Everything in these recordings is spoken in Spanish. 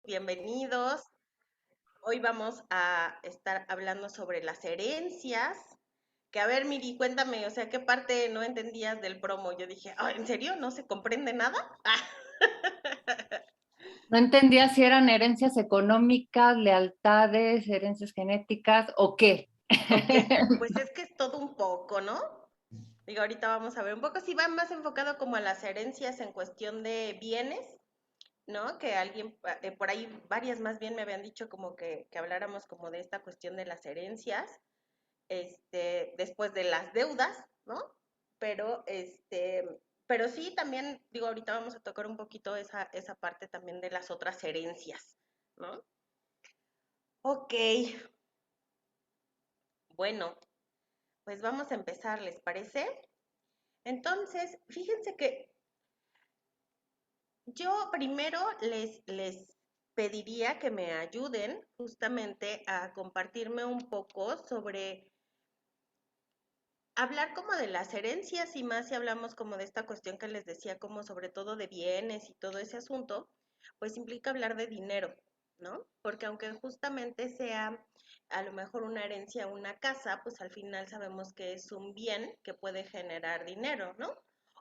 Bienvenidos. Hoy vamos a estar hablando sobre las herencias. Que a ver, Miri, cuéntame, o sea, ¿qué parte no entendías del promo? Yo dije, "Ah, ¿en serio? ¿No se comprende nada?" No entendía si eran herencias económicas, lealtades, herencias genéticas o qué. Ok, pues es que es todo un poco, ¿no? Digo, ahorita vamos a ver un poco si va más enfocado como a las herencias en cuestión de bienes, ¿no? Que alguien, por ahí varias más bien me habían dicho como que habláramos como de esta cuestión de las herencias, después de las deudas, ¿no? Pero, pero sí, también, digo, ahorita vamos a tocar un poquito esa parte también de las otras herencias, ¿no? Ok, bueno, pues vamos a empezar, ¿les parece? Entonces, fíjense que yo primero les pediría que me ayuden justamente a compartirme un poco sobre hablar como de las herencias y más si hablamos como de esta cuestión que les decía, como sobre todo de bienes y todo ese asunto, pues implica hablar de dinero, ¿no? Porque aunque justamente sea a lo mejor una herencia, una casa, pues al final sabemos que es un bien que puede generar dinero, ¿no?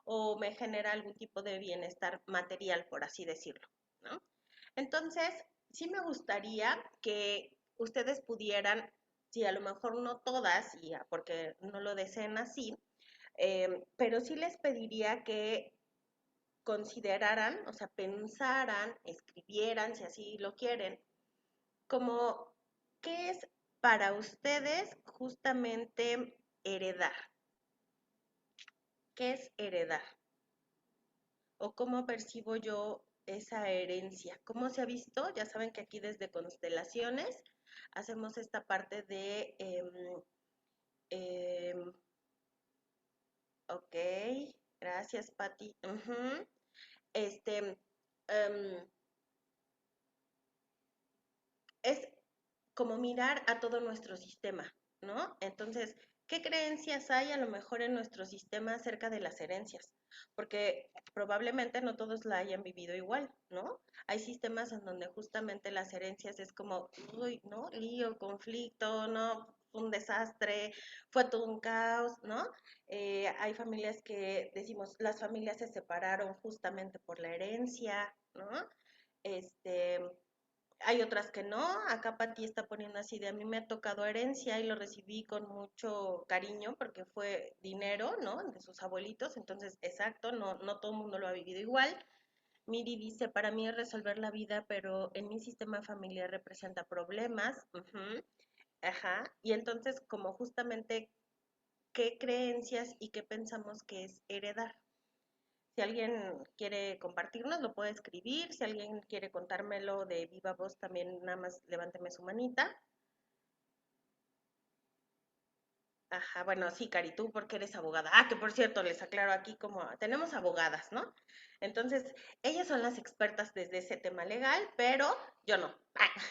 O me genera algún tipo de bienestar material, por así decirlo, ¿no? Entonces, sí me gustaría que ustedes pudieran, si a lo mejor no todas, porque no lo deseen así, pero sí les pediría que consideraran, o sea, pensaran, escribieran, si así lo quieren, como qué es para ustedes justamente heredar. ¿Qué es heredar? ¿O cómo percibo yo esa herencia? ¿Cómo se ha visto? Ya saben que aquí desde Constelaciones hacemos esta parte de, em, ok, gracias, Patti. Ujú. Este, em, es como mirar a todo nuestro sistema, ¿no? Entonces, ¿qué creencias hay a lo mejor en nuestro sistema acerca de las herencias? Porque probablemente no todos la hayan vivido igual, ¿no? Hay sistemas en donde justamente las herencias es como, uy, ¿no? Lío, conflicto, ¿no? Un desastre, fue todo un caos, ¿no? Hay familias que decimos, las familias se separaron justamente por la herencia, ¿no? Este, hay otras que no. Acá Pati está poniendo así de a mí me ha tocado herencia y lo recibí con mucho cariño porque fue dinero, ¿no? De sus abuelitos. Entonces, exacto, no todo el mundo lo ha vivido igual. Miri dice, para mí es resolver la vida, pero en mi sistema familiar representa problemas. Ujú, ajá. Y entonces, como justamente, ¿qué creencias y qué pensamos que es heredar? Si alguien quiere compartirnos, lo puede escribir. Si alguien quiere contármelo de viva voz, también nada más levánteme su manita. Ajá, bueno, sí, Cari, tú porque eres abogada. Ah, que por cierto, les aclaro aquí como tenemos abogadas, ¿no? Entonces, ellas son las expertas desde ese tema legal, pero yo no.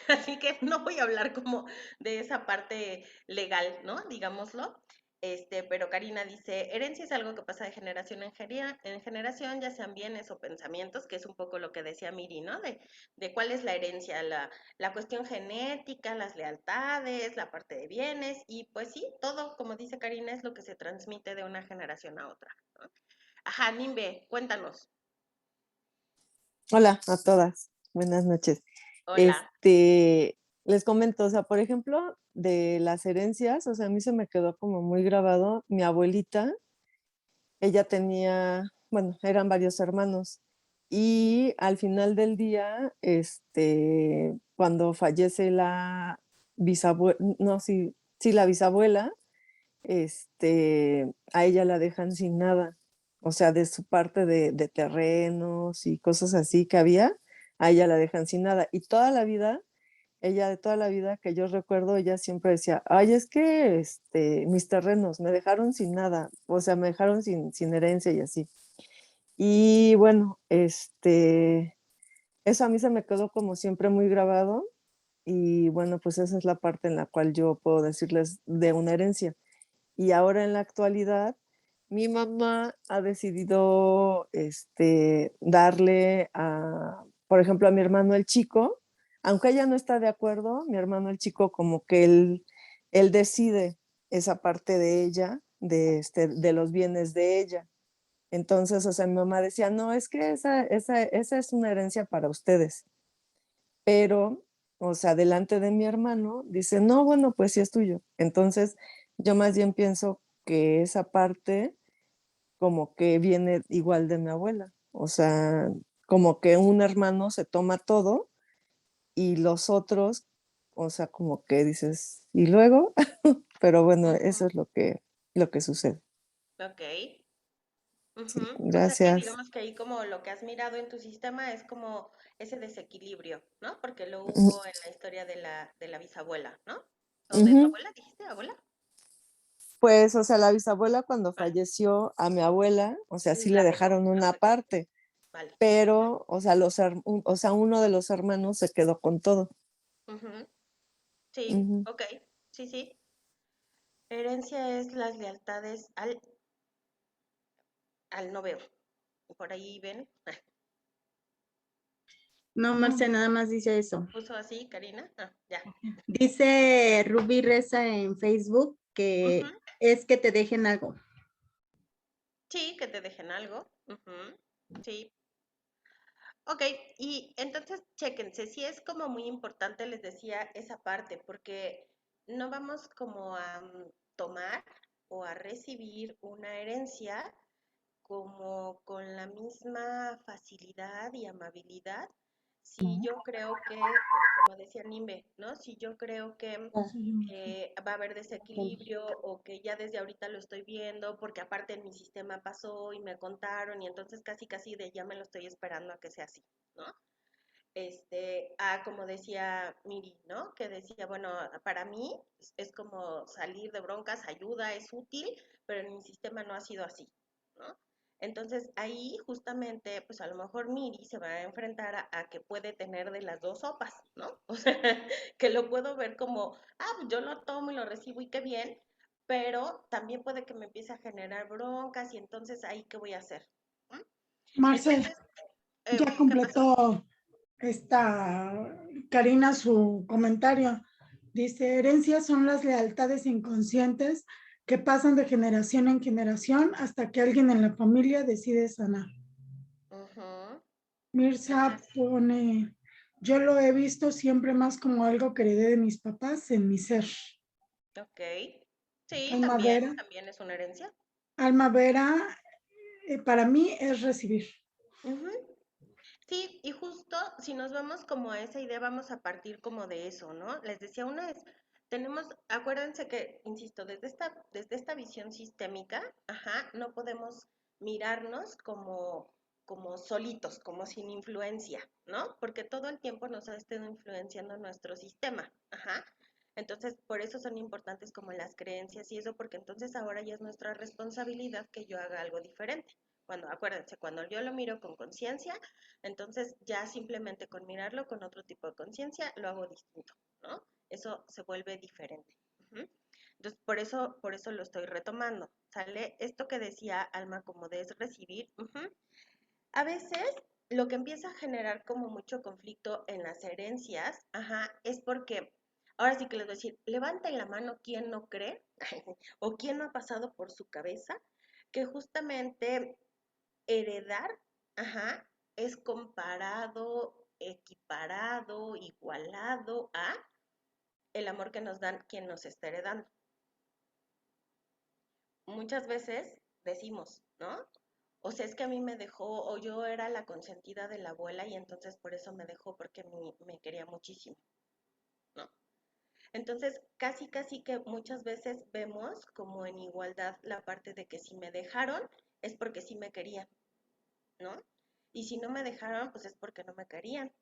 Así que no voy a hablar como de esa parte legal, ¿no? Digámoslo. Pero Karina dice, herencia es algo que pasa de generación en generación, ya sean bienes o pensamientos, que es un poco lo que decía Miri, ¿no? De cuál es la herencia, la cuestión genética, las lealtades, la parte de bienes y pues sí, todo, como dice Karina, es lo que se transmite de una generación a otra, ¿no? Ajá, Nimbe, cuéntanos. Hola a todas, buenas noches. Hola. Este, Les comento, o sea, por ejemplo, de las herencias, o sea, a mí se me quedó como muy grabado, mi abuelita, ella tenía, bueno, eran varios hermanos, y al final del día, cuando fallece la bisabuela, no, sí, sí, la bisabuela, a ella la dejan sin nada. O sea, de su parte de terrenos y cosas así que había, a ella la dejan sin nada. Y toda la vida, ella de toda la vida que yo recuerdo, ella siempre decía, ay, es que mis terrenos me dejaron sin nada, o sea, me dejaron sin herencia y así. Y bueno, eso a mí se me quedó como siempre muy grabado y bueno, pues esa es la parte en la cual yo puedo decirles de una herencia. Y ahora en la actualidad, mi mamá ha decidido darle a, por ejemplo, a mi hermano el chico, aunque ella no está de acuerdo, mi hermano el chico como que él decide esa parte de ella, de los bienes de ella. Entonces, o sea, mi mamá decía, no, es que esa es una herencia para ustedes. Pero, o sea, delante de mi hermano, dice, no, bueno, pues sí es tuyo. Entonces, yo más bien pienso que esa parte como que viene igual de mi abuela. O sea, como que un hermano se toma todo y los otros, o sea, como que dices, ¿y luego? Pero bueno, eso es lo que sucede. Ok. Sí, Ujú. O sea que gracias. digamos que ahí como lo que has mirado en tu sistema es como ese desequilibrio, ¿no? Porque lo Mm, hubo en la historia de la bisabuela, ¿no? ¿O de tu ujú. abuela? ¿Dijiste abuela? Pues, o sea, la bisabuela cuando Ah, falleció a mi abuela, o sea, sí le la dejó, dejaron la una dejó. parte, Vale. pero, o sea, o sea, uno de los hermanos se quedó con todo. Ujú. Sí, Ujú. ok. Sí, sí. Herencia es las lealtades al no veo. Por ahí ven. No, Marcia, nada más dice eso. Puso así, Karina. Ah, ya. Dice Rubí Reza en Facebook Ujú. que es que te dejen algo. Sí, que te dejen algo. Ujú. Sí. Ok, y entonces chéquense, sí es como muy importante, les decía, esa parte, porque no vamos como a tomar o a recibir una herencia como con la misma facilidad y amabilidad. Si yo creo que, como decía Nimbe, ¿no? Si yo creo que va a haber desequilibrio o que ya desde ahorita lo estoy viendo, porque aparte en mi sistema pasó y me contaron y entonces casi casi de ya me lo estoy esperando a que sea así, ¿no? Como decía Miri, ¿no? Que decía, bueno, para mí es como salir de broncas, ayuda, es útil, pero en mi sistema no ha sido así, ¿no? Entonces ahí justamente, pues a lo mejor Miri se va a enfrentar a que puede tener de las dos sopas, ¿no? O sea, que lo puedo ver como, pues yo lo tomo y lo recibo y qué bien, pero también puede que me empiece a generar broncas y entonces ahí qué voy a hacer. ¿Mm? Marcel, Entonces, ya ¿qué pasó? completó esta Karina su comentario. Dice, herencias son las lealtades inconscientes que pasan de generación en generación hasta que alguien en la familia decide sanar. Ujú. Mirza Entonces, pone, yo lo he visto siempre más como algo que heredé de mis papás en mi ser. ok. Sí, Alma Vera, también es una herencia. Alma Vera, para mí es recibir. Ujú. Sí, y justo si nos vamos como a esa idea, vamos a partir como de eso, ¿no? Les decía, una es, acuérdense que, insisto, desde esta visión sistémica, ajá, no podemos mirarnos como solitos, como sin influencia, ¿no? Porque todo el tiempo nos ha estado influenciando nuestro sistema, ajá. Entonces, por eso son importantes como las creencias y eso, porque entonces ahora ya es nuestra responsabilidad que yo haga algo diferente. Acuérdense, cuando yo lo miro con conciencia, entonces ya simplemente con mirarlo con otro tipo de conciencia lo hago distinto, ¿no? Eso se vuelve diferente. Ujú. Entonces, por eso lo estoy retomando. ¿Sale? Esto que decía Alma como de es recibir. Ujú. A veces lo que empieza a generar como mucho conflicto en las herencias, ajá, es porque, ahora sí que les voy a decir, levanten la mano quien no cree o quien no ha pasado por su cabeza que justamente heredar, ajá, es comparado, equiparado, igualado a el amor que nos dan quien nos está heredando. Muchas veces decimos, ¿no? O sea, es que a mí me dejó, o yo era la consentida de la abuela y entonces por eso me dejó porque me quería muchísimo, ¿no? Entonces, casi que muchas veces vemos como en igualdad la parte de que si me dejaron es porque sí me querían, ¿no? Y si no me dejaron, pues es porque no me querían.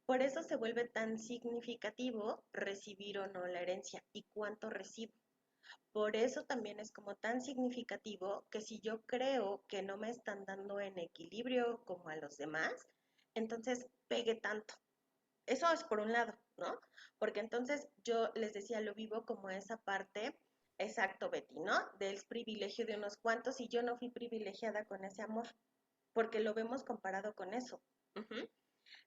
Por eso se vuelve tan significativo recibir o no la herencia y cuánto recibo. Por eso también es como tan significativo que si yo creo que no me están dando en equilibrio como a los demás, entonces pegue tanto. Eso es por un lado, ¿no? Porque entonces yo les decía, lo vivo como esa parte, exacto, Betty, ¿no? Del privilegio de unos cuantos y yo no fui privilegiada con ese amor, porque lo vemos comparado con eso. Uh -huh.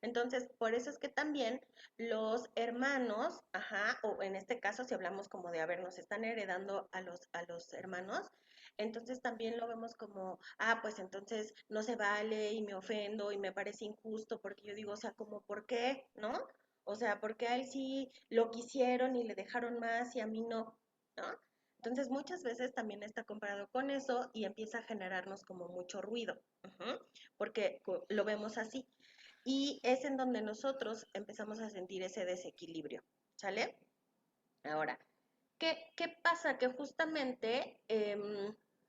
Entonces, por eso es que también los hermanos, ajá, o en este caso, si hablamos como de, a ver, nos están heredando a los hermanos, entonces también lo vemos como, ah, pues entonces no se vale y me ofendo y me parece injusto porque yo digo, o sea, como, ¿por qué? ¿No? O sea, porque a él sí lo quisieron y le dejaron más y a mí no, ¿no? Entonces muchas veces también está comparado con eso y empieza a generarnos como mucho ruido, ujú, porque lo vemos así. Y es en donde nosotros empezamos a sentir ese desequilibrio, ¿sale? Ahora, ¿qué pasa? Que justamente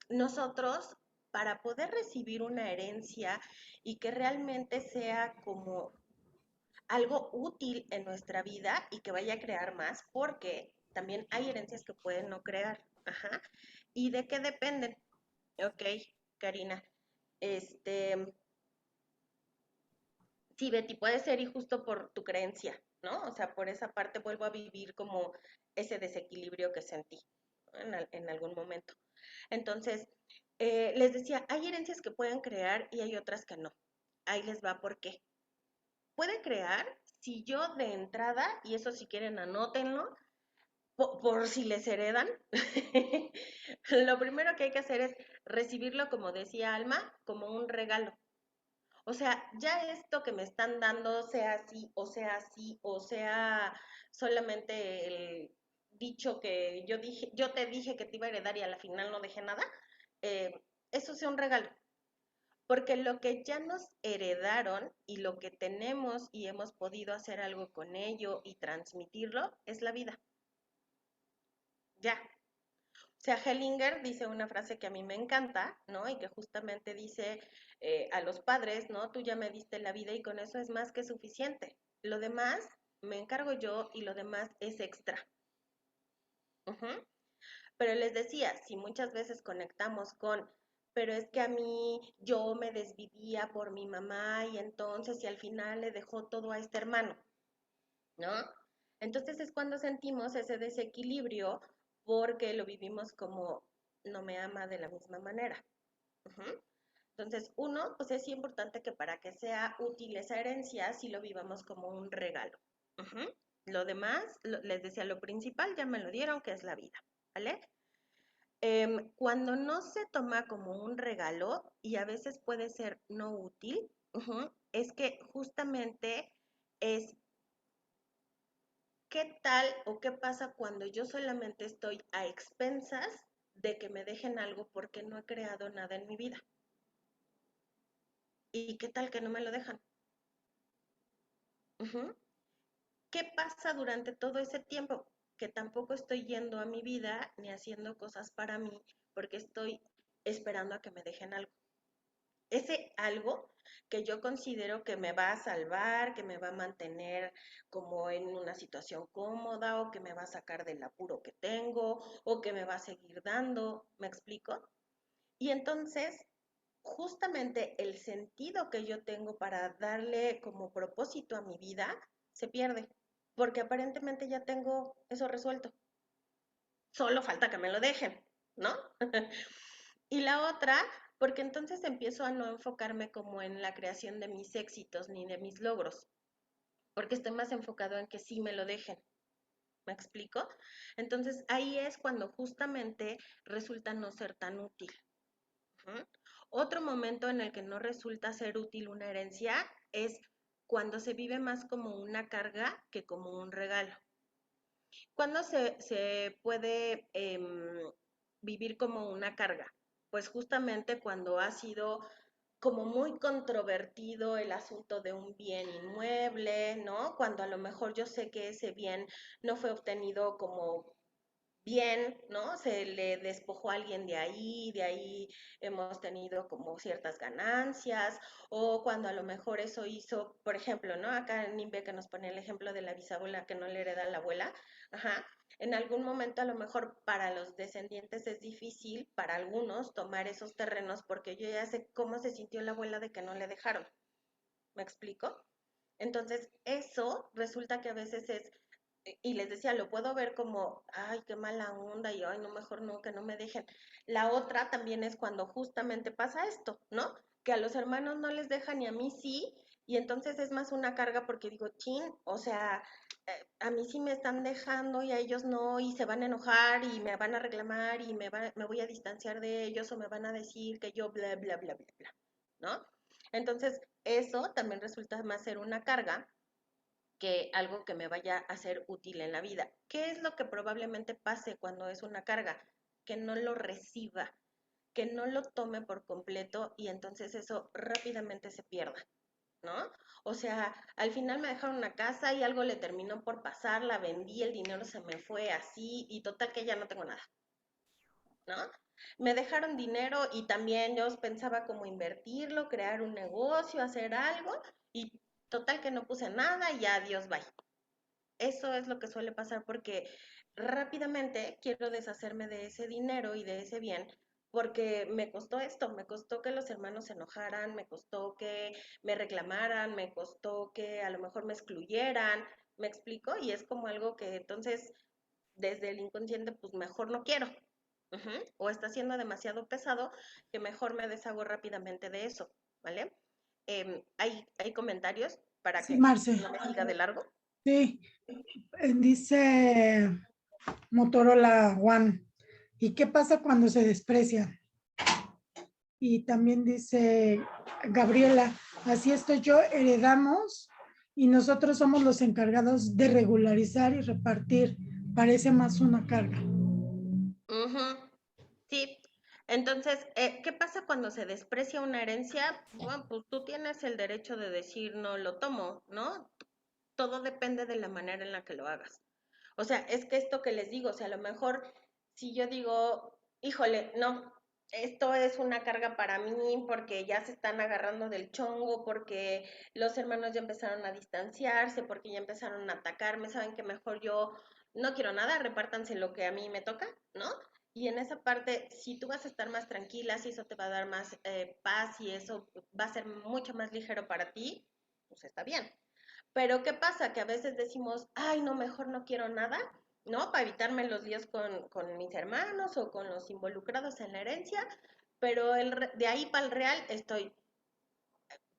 nosotros, para poder recibir una herencia y que realmente sea como algo útil en nuestra vida y que vaya a crear más, porque también hay herencias que pueden no crear. Ajá. ¿Y de qué dependen? Ok, Karina. Este, sí, Betty, puede ser y justo por tu creencia, ¿no? O sea, por esa parte vuelvo a vivir como ese desequilibrio que sentí, ¿no? En algún momento. Entonces, les decía, hay herencias que pueden crear y hay otras que no. Ahí les va por qué. Puede crear si yo de entrada, y eso si quieren anótenlo, por si les heredan, lo primero que hay que hacer es recibirlo, como decía Alma, como un regalo. O sea, ya esto que me están dando, sea así, o sea así, o sea solamente el dicho que yo dije, yo te dije que te iba a heredar y a la final no dejé nada, eh, eso sea un regalo. Porque lo que ya nos heredaron y lo que tenemos y hemos podido hacer algo con ello y transmitirlo es la vida. Ya. O sea, Hellinger dice una frase que a mí me encanta, ¿no? Y que justamente dice a los padres, ¿no? Tú ya me diste la vida y con eso es más que suficiente. Lo demás me encargo yo y lo demás es extra. Ujú. Pero les decía, si muchas veces conectamos con, pero es que a mí yo me desvivía por mi mamá y entonces y al final le dejó todo a este hermano, ¿no? Entonces es cuando sentimos ese desequilibrio porque lo vivimos como no me ama de la misma manera. Ujú. Entonces, uno, pues es importante que para que sea útil esa herencia, sí lo vivamos como un regalo. Ujú. Lo demás, les decía, lo principal ya me lo dieron, que es la vida, ¿vale? Cuando no se toma como un regalo y a veces puede ser no útil, ujú, es que justamente es qué tal o qué pasa cuando yo solamente estoy a expensas de que me dejen algo porque no he creado nada en mi vida. ¿Y qué tal que no me lo dejan? Ujú. ¿Qué pasa durante todo ese tiempo? Que tampoco estoy yendo a mi vida ni haciendo cosas para mí porque estoy esperando a que me dejen algo. Ese algo que yo considero que me va a salvar, que me va a mantener como en una situación cómoda o que me va a sacar del apuro que tengo o que me va a seguir dando, ¿me explico? Y entonces, justamente el sentido que yo tengo para darle como propósito a mi vida se pierde, porque aparentemente ya tengo eso resuelto. Solo falta que me lo dejen, ¿no? Y la otra, porque entonces empiezo a no enfocarme como en la creación de mis éxitos ni de mis logros, porque estoy más enfocado en que sí me lo dejen. ¿Me explico? Entonces ahí es cuando justamente resulta no ser tan útil. Ujú. Otro momento en el que no resulta ser útil una herencia es cuando se vive más como una carga que como un regalo. ¿Cuándo se puede vivir como una carga? Pues justamente cuando ha sido como muy controvertido el asunto de un bien inmueble, ¿no? Cuando a lo mejor yo sé que ese bien no fue obtenido como bien, ¿no? Se le despojó a alguien de ahí hemos tenido como ciertas ganancias, o cuando a lo mejor eso hizo, por ejemplo, ¿no? Acá en Nimbe que nos pone el ejemplo de la bisabuela que no le hereda a la abuela, ajá, en algún momento a lo mejor para los descendientes es difícil, para algunos, tomar esos terrenos porque yo ya sé cómo se sintió la abuela de que no le dejaron, ¿me explico? Entonces, eso resulta que a veces es y les decía, lo puedo ver como, ay, qué mala onda, y ay, no, mejor no, que no me dejen. La otra también es cuando justamente pasa esto, ¿no? Que a los hermanos no les dejan y a mí sí, Y entonces es más una carga porque digo, chin, o sea, a mí sí me están dejando y a ellos no, y se van a enojar y me van a reclamar y me voy a distanciar de ellos o me van a decir que yo bla, bla, bla, bla, bla, ¿no? Entonces, eso también resulta más ser una carga que algo que me vaya a ser útil en la vida. ¿Qué es lo que probablemente pase cuando es una carga? Que no lo reciba, que no lo tome por completo y entonces eso rápidamente se pierda, ¿no? O sea, al final me dejaron una casa y algo le terminó por pasar, la vendí, el dinero se me fue así y total que ya no tengo nada, ¿no? Me dejaron dinero y también yo pensaba como invertirlo, crear un negocio, hacer algo y total que no puse nada y ya adiós, bye. Eso es lo que suele pasar porque rápidamente quiero deshacerme de ese dinero y de ese bien porque me costó esto, me costó que los hermanos se enojaran, me costó que me reclamaran, me costó que a lo mejor me excluyeran, ¿me explico? Y es como algo que entonces desde el inconsciente pues mejor no quiero. Ujú. O está siendo demasiado pesado que mejor me deshago rápidamente de eso, ¿vale? Hay comentarios para Sí, que Marce. no me siga de largo. Sí, dice Motorola One. ¿Y qué pasa cuando se desprecia? Y también dice Gabriela, así estoy yo, heredamos y nosotros somos los encargados de regularizar y repartir. Parece más una carga. Ujú. Sí, entonces, ¿qué pasa cuando se desprecia una herencia? Bueno, pues tú tienes el derecho de decir no lo tomo, ¿no? Todo depende de la manera en la que lo hagas. O sea, es que esto que les digo, o sea, a lo mejor si yo digo, híjole, no, esto es una carga para mí porque ya se están agarrando del chongo, porque los hermanos ya empezaron a distanciarse, porque ya empezaron a atacarme, saben que mejor yo no quiero nada, repártanse lo que a mí me toca, ¿no? Y en esa parte, si tú vas a estar más tranquila, si eso te va a dar más paz y eso va a ser mucho más ligero para ti, pues está bien. Pero ¿qué pasa? Que a veces decimos, ay, no, mejor no quiero nada, ¿no? Para evitarme los líos con mis hermanos o con los involucrados en la herencia, pero de ahí para el real estoy,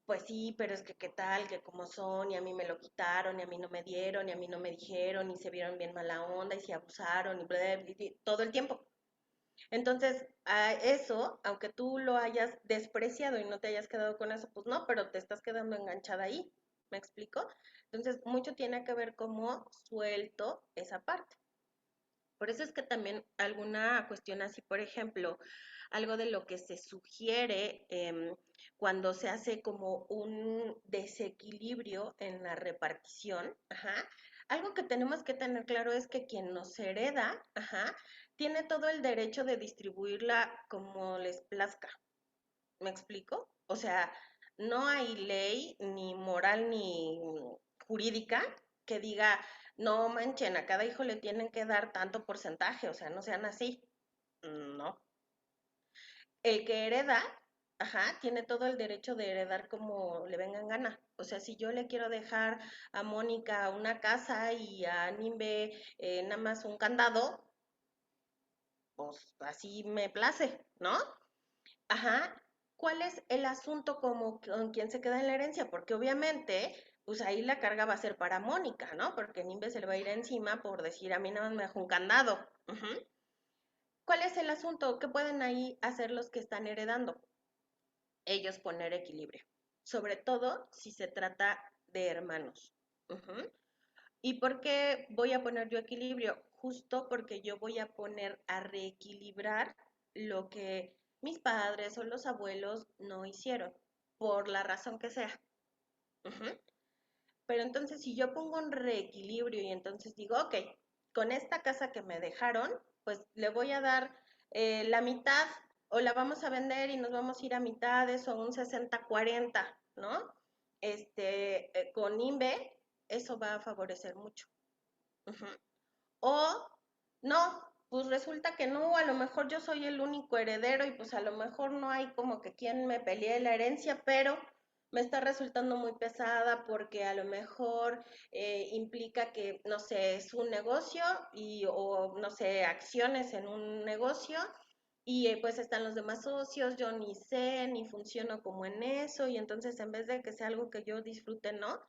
pues sí, pero es que qué tal, que como son, y a mí me lo quitaron, y a mí no me dieron, y a mí no me dijeron, y se vieron bien mala onda, y se abusaron, y todo el tiempo. Entonces, a eso, aunque tú lo hayas despreciado y no te hayas quedado con eso, pues no, pero te estás quedando enganchada ahí. ¿Me explico? Entonces, mucho tiene que ver cómo suelto esa parte. Por eso es que también alguna cuestión así, por ejemplo, algo de lo que se sugiere cuando se hace como un desequilibrio en la repartición, ajá, algo que tenemos que tener claro es que quien nos hereda, ajá, tiene todo el derecho de distribuirla como les plazca. ¿Me explico? O sea, no hay ley ni moral ni jurídica que diga, no manchen, a cada hijo le tienen que dar tanto porcentaje, o sea, no sean así. No. El que hereda, ajá, tiene todo el derecho de heredar como le venga en gana. O sea, si yo le quiero dejar a Mónica una casa y a Nimbe nada más un candado, pues así me place, ¿no? Ajá, ¿cuál es el asunto como con quién se queda en la herencia? Porque obviamente, pues ahí la carga va a ser para Mónica, ¿no? Porque Nimbe se le va a ir encima por decir, a mí nada más me dejó un candado. Ujú. ¿Cuál es el asunto? ¿Qué pueden ahí hacer los que están heredando? Ellos poner equilibrio, sobre todo si se trata de hermanos. Ujú. ¿Y por qué voy a poner yo equilibrio? Justo porque yo voy a poner a reequilibrar lo que mis padres o los abuelos no hicieron, por la razón que sea. Ujú. Pero entonces si yo pongo un reequilibrio y entonces digo, ok, con esta casa que me dejaron, pues le voy a dar la mitad o la vamos a vender y nos vamos a ir a mitades o un 60-40, ¿no? Con INVE, eso va a favorecer mucho. Ujú. O no, pues resulta que no, a lo mejor yo soy el único heredero y pues a lo mejor no hay como que quien me pelee la herencia, pero me está resultando muy pesada porque a lo mejor implica que, no sé, es un negocio y, o no sé, acciones en un negocio y pues están los demás socios, yo ni sé, ni funciono como en eso, y entonces en vez de que sea algo que yo disfrute, ¿no?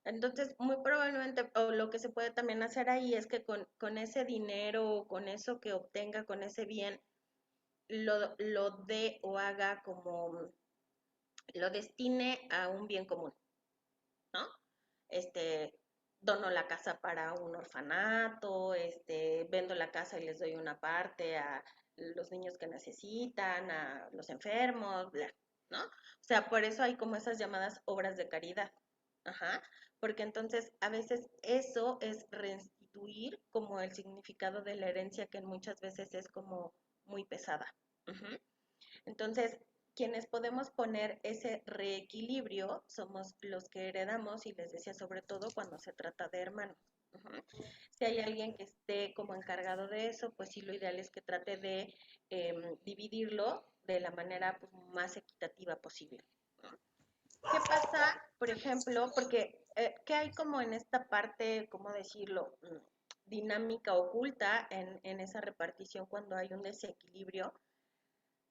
Entonces, muy probablemente, o lo que se puede también hacer ahí es que con ese dinero, con eso que obtenga, con ese bien, lo dé o haga como, lo destine a un bien común, ¿no? Este, dono la casa para un orfanato, vendo la casa y les doy una parte a los niños que necesitan, a los enfermos, bla, ¿no? O sea, por eso hay como esas llamadas obras de caridad. Ajá, porque entonces a veces eso es restituir como el significado de la herencia que muchas veces es como muy pesada. Ujú. Entonces, quienes podemos poner ese reequilibrio somos los que heredamos, y les decía sobre todo cuando se trata de hermanos. Ujú. Si hay alguien que esté como encargado de eso, pues sí, lo ideal es que trate de dividirlo de la manera pues, más equitativa posible, ¿no? ¿Qué pasa, por ejemplo? Porque, ¿qué hay como en esta parte, cómo decirlo, dinámica oculta en esa repartición cuando hay un desequilibrio?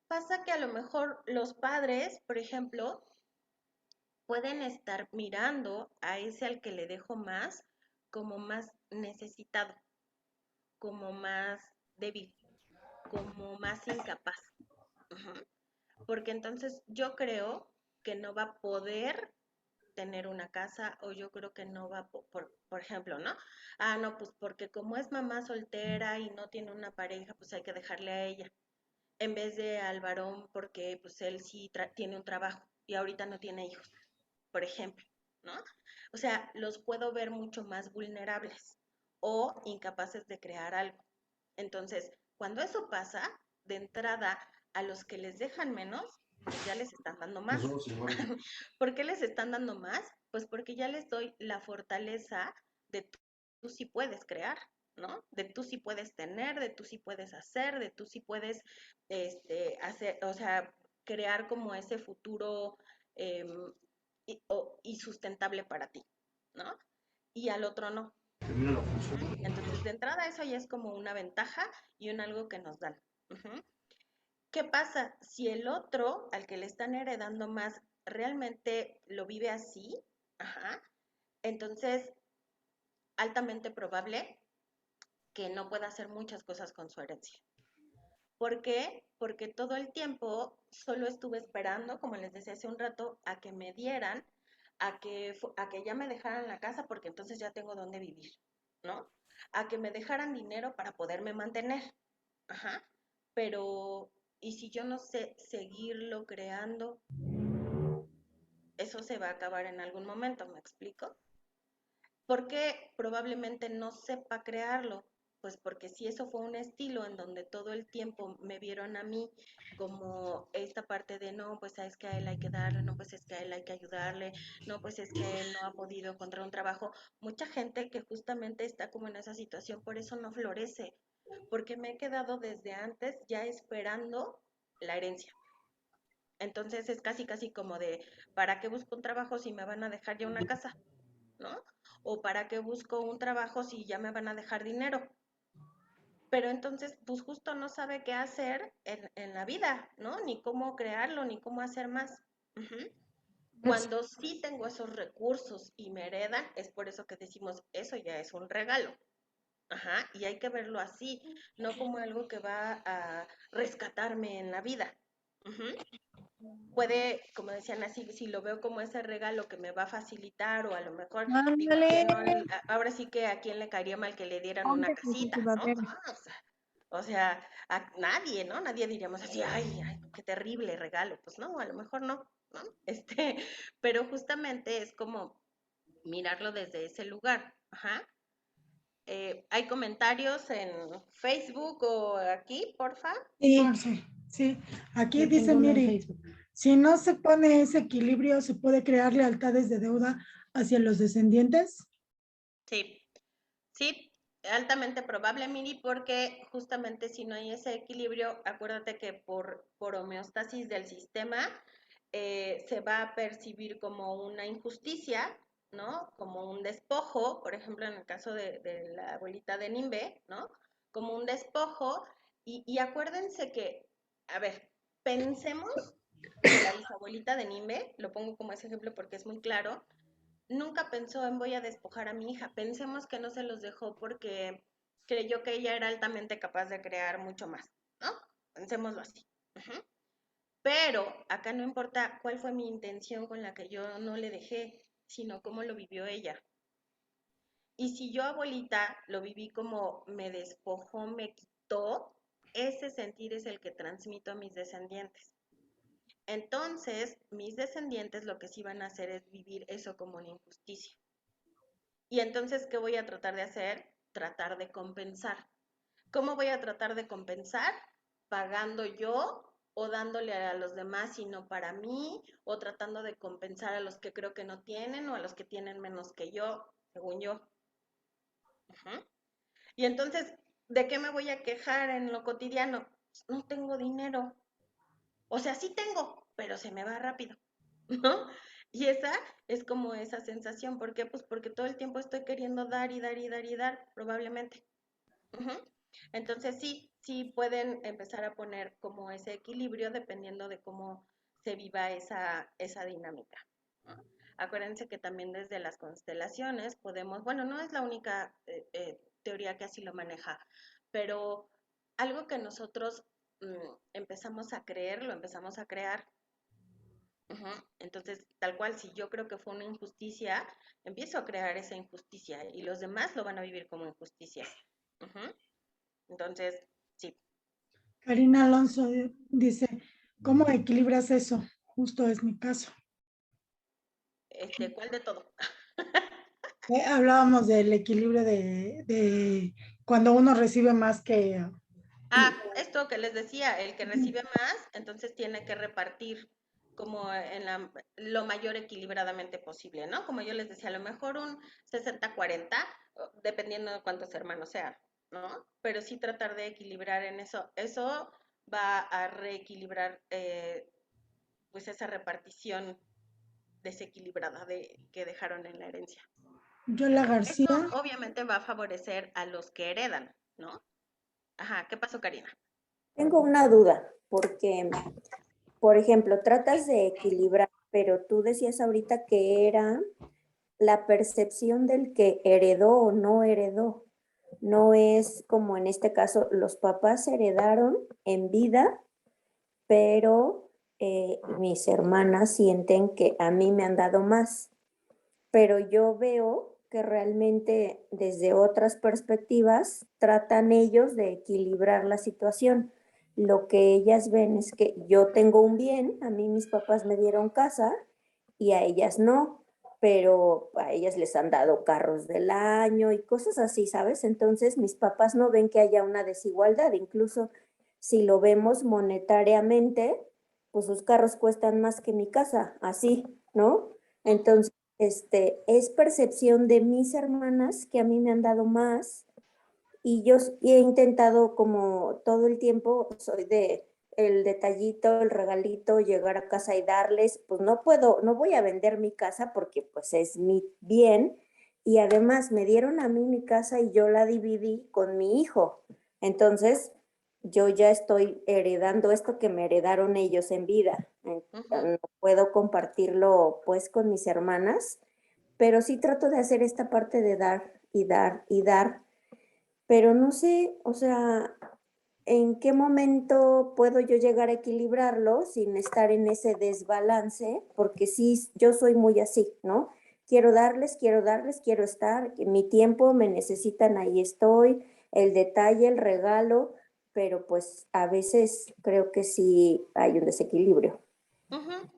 Pasa que a lo mejor los padres, por ejemplo, pueden estar mirando a ese al que le dejo más como más necesitado, como más débil, como más incapaz. Ujú. Porque entonces yo creo que no va a poder tener una casa, o yo creo que no va, por ejemplo, ¿no? Ah, no, pues porque como es mamá soltera y no tiene una pareja, pues hay que dejarle a ella, en vez de al varón porque pues él sí tiene un trabajo y ahorita no tiene hijos, por ejemplo, ¿no? O sea, los puedo ver mucho más vulnerables o incapaces de crear algo. Entonces, cuando eso pasa, de entrada, a los que les dejan menos, pues ya les están dando más. ¿Por qué les están dando más? Pues porque ya les doy la fortaleza de tú sí puedes crear, ¿no? De tú sí puedes tener, de tú sí puedes hacer, de tú sí puedes hacer, o sea, crear como ese futuro eh, y sustentable para ti, ¿no? Y al otro no. Entonces, de entrada, eso ya es como una ventaja y un algo que nos dan. Ujú. ¿Qué pasa? Si el otro, al que le están heredando más, realmente lo vive así, ajá, entonces altamente probable que no pueda hacer muchas cosas con su herencia. ¿Por qué? Porque todo el tiempo solo estuve esperando, como les decía hace un rato, a que me dieran, a que ya me dejaran la casa, porque entonces ya tengo dónde vivir, ¿no? A que me dejaran dinero para poderme mantener. Ajá. Pero, ¿y si yo no sé seguirlo creando? Eso se va a acabar en algún momento, ¿me explico? Porque probablemente no sepa crearlo, pues porque si eso fue un estilo en donde todo el tiempo me vieron a mí como esta parte de no, pues es que a él hay que darle, no, pues es que a él hay que ayudarle, no, pues es que él no ha podido encontrar un trabajo, mucha gente que justamente está como en esa situación, por eso no florece, porque me he quedado desde antes ya esperando la herencia. Entonces es casi, casi como de, ¿para qué busco un trabajo si me van a dejar ya una casa? ¿No? O ¿para qué busco un trabajo si ya me van a dejar dinero? Pero entonces, pues justo no sabe qué hacer en la vida, ¿no? Ni cómo crearlo, ni cómo hacer más. Ujú. Cuando sí tengo esos recursos y me heredan, es por eso que decimos, eso ya es un regalo. Ajá, y hay que verlo así, no como algo que va a rescatarme en la vida. Ujú. Puede, como decían así, si lo veo como ese regalo que me va a facilitar, o a lo mejor digo, ¿a quién no, ahora sí que a quién le caería mal que le dieran una casita, ¿no? Ah, o sea, a nadie, ¿no? Nadie diríamos así, ay, ay, qué terrible regalo. Pues no, a lo mejor no, ¿no? Pero justamente es como mirarlo desde ese lugar. Ajá. ¿Hay comentarios en Facebook o aquí, porfa? Sí, sí, sí. Aquí Yo dice tengo uno en Miri, Facebook. si no se pone ese equilibrio, ¿se puede crear lealtades de deuda hacia los descendientes? Sí, sí, altamente probable, Miri, porque justamente si no hay ese equilibrio, acuérdate que por homeostasis del sistema se va a percibir como una injusticia, ¿no? Como un despojo, por ejemplo, en el caso de la abuelita de Nimbe, ¿no? Como un despojo, y acuérdense que a ver, pensemos que la bisabuelita de Nimbe, lo pongo como ese ejemplo porque es muy claro, nunca pensó en voy a despojar a mi hija. Pensemos que no se los dejó porque creyó que ella era altamente capaz de crear mucho más, ¿no? Pensémoslo así. Ujú. Pero acá no importa cuál fue mi intención con la que yo no le dejé, sino cómo lo vivió ella. Y si yo, abuelita, lo viví como me despojó, me quitó, ese sentir es el que transmito a mis descendientes. Entonces, mis descendientes lo que sí van a hacer es vivir eso como una injusticia. Y entonces, ¿qué voy a tratar de hacer? Tratar de compensar. ¿Cómo voy a tratar de compensar? Pagando yo o dándole a los demás y no para mí, o tratando de compensar a los que creo que no tienen o a los que tienen menos que yo, según yo. Ujú. Y entonces, ¿de qué me voy a quejar en lo cotidiano? No tengo dinero. O sea, sí tengo, pero se me va rápido, ¿no? Y esa es como esa sensación. ¿Por qué? Pues porque todo el tiempo estoy queriendo dar y dar y dar y dar, probablemente. Ujú. Entonces sí pueden empezar a poner como ese equilibrio dependiendo de cómo se viva esa dinámica, ¿no? Acuérdense que también desde las constelaciones podemos, bueno, no es la única teoría que así lo maneja, pero algo que nosotros empezamos a creer, lo empezamos a crear. Ujú. Entonces, tal cual, si yo creo que fue una injusticia, empiezo a crear esa injusticia y los demás lo van a vivir como injusticia. Ujú. Entonces, sí, Karina Alonso dice, ¿cómo equilibras eso? Justo es mi caso. ¿cuál de todo? Hablábamos del equilibrio de cuando uno recibe más que... y- Esto que les decía, el que recibe más, entonces tiene que repartir como en lo mayor equilibradamente posible, ¿no? Como yo les decía, a lo mejor un 60-40, dependiendo de cuántos hermanos sean, ¿no? Pero sí tratar de equilibrar en eso. Eso va a reequilibrar pues esa repartición desequilibrada que dejaron en la herencia. Yola Esto García, obviamente va a favorecer a los que heredan, ¿no? Ajá, ¿qué pasó, Karina? Tengo una duda, porque, por ejemplo, tratas de equilibrar, pero tú decías ahorita que era la percepción del que heredó o no heredó. No es como en este caso, los papás heredaron en vida, pero mis hermanas sienten que a mí me han dado más. Pero yo veo que realmente desde otras perspectivas tratan ellos de equilibrar la situación. Lo que ellas ven es que yo tengo un bien, a mí mis papás me dieron casa y a ellas no, pero a ellas les han dado carros del año y cosas así, ¿sabes? Entonces mis papás no ven que haya una desigualdad, incluso si lo vemos monetariamente, pues sus carros cuestan más que mi casa, así, ¿no? Entonces, es percepción de mis hermanas que a mí me han dado más y yo he intentado como todo el tiempo, soy de el detallito, el regalito, llegar a casa y darles, pues no puedo, no voy a vender mi casa porque pues es mi bien y además me dieron a mí mi casa y yo la dividí con mi hijo. Entonces, yo ya estoy heredando esto que me heredaron ellos en vida. Ujú. No puedo compartirlo pues con mis hermanas, pero sí trato de hacer esta parte de dar y dar y dar, pero no sé, o sea, en qué momento puedo yo llegar a equilibrarlo sin estar en ese desbalance, porque sí, yo soy muy así, ¿no? Quiero darles, quiero estar, mi tiempo me necesitan, ahí estoy, el detalle, el regalo, pero pues a veces creo que sí hay un desequilibrio. Ujú.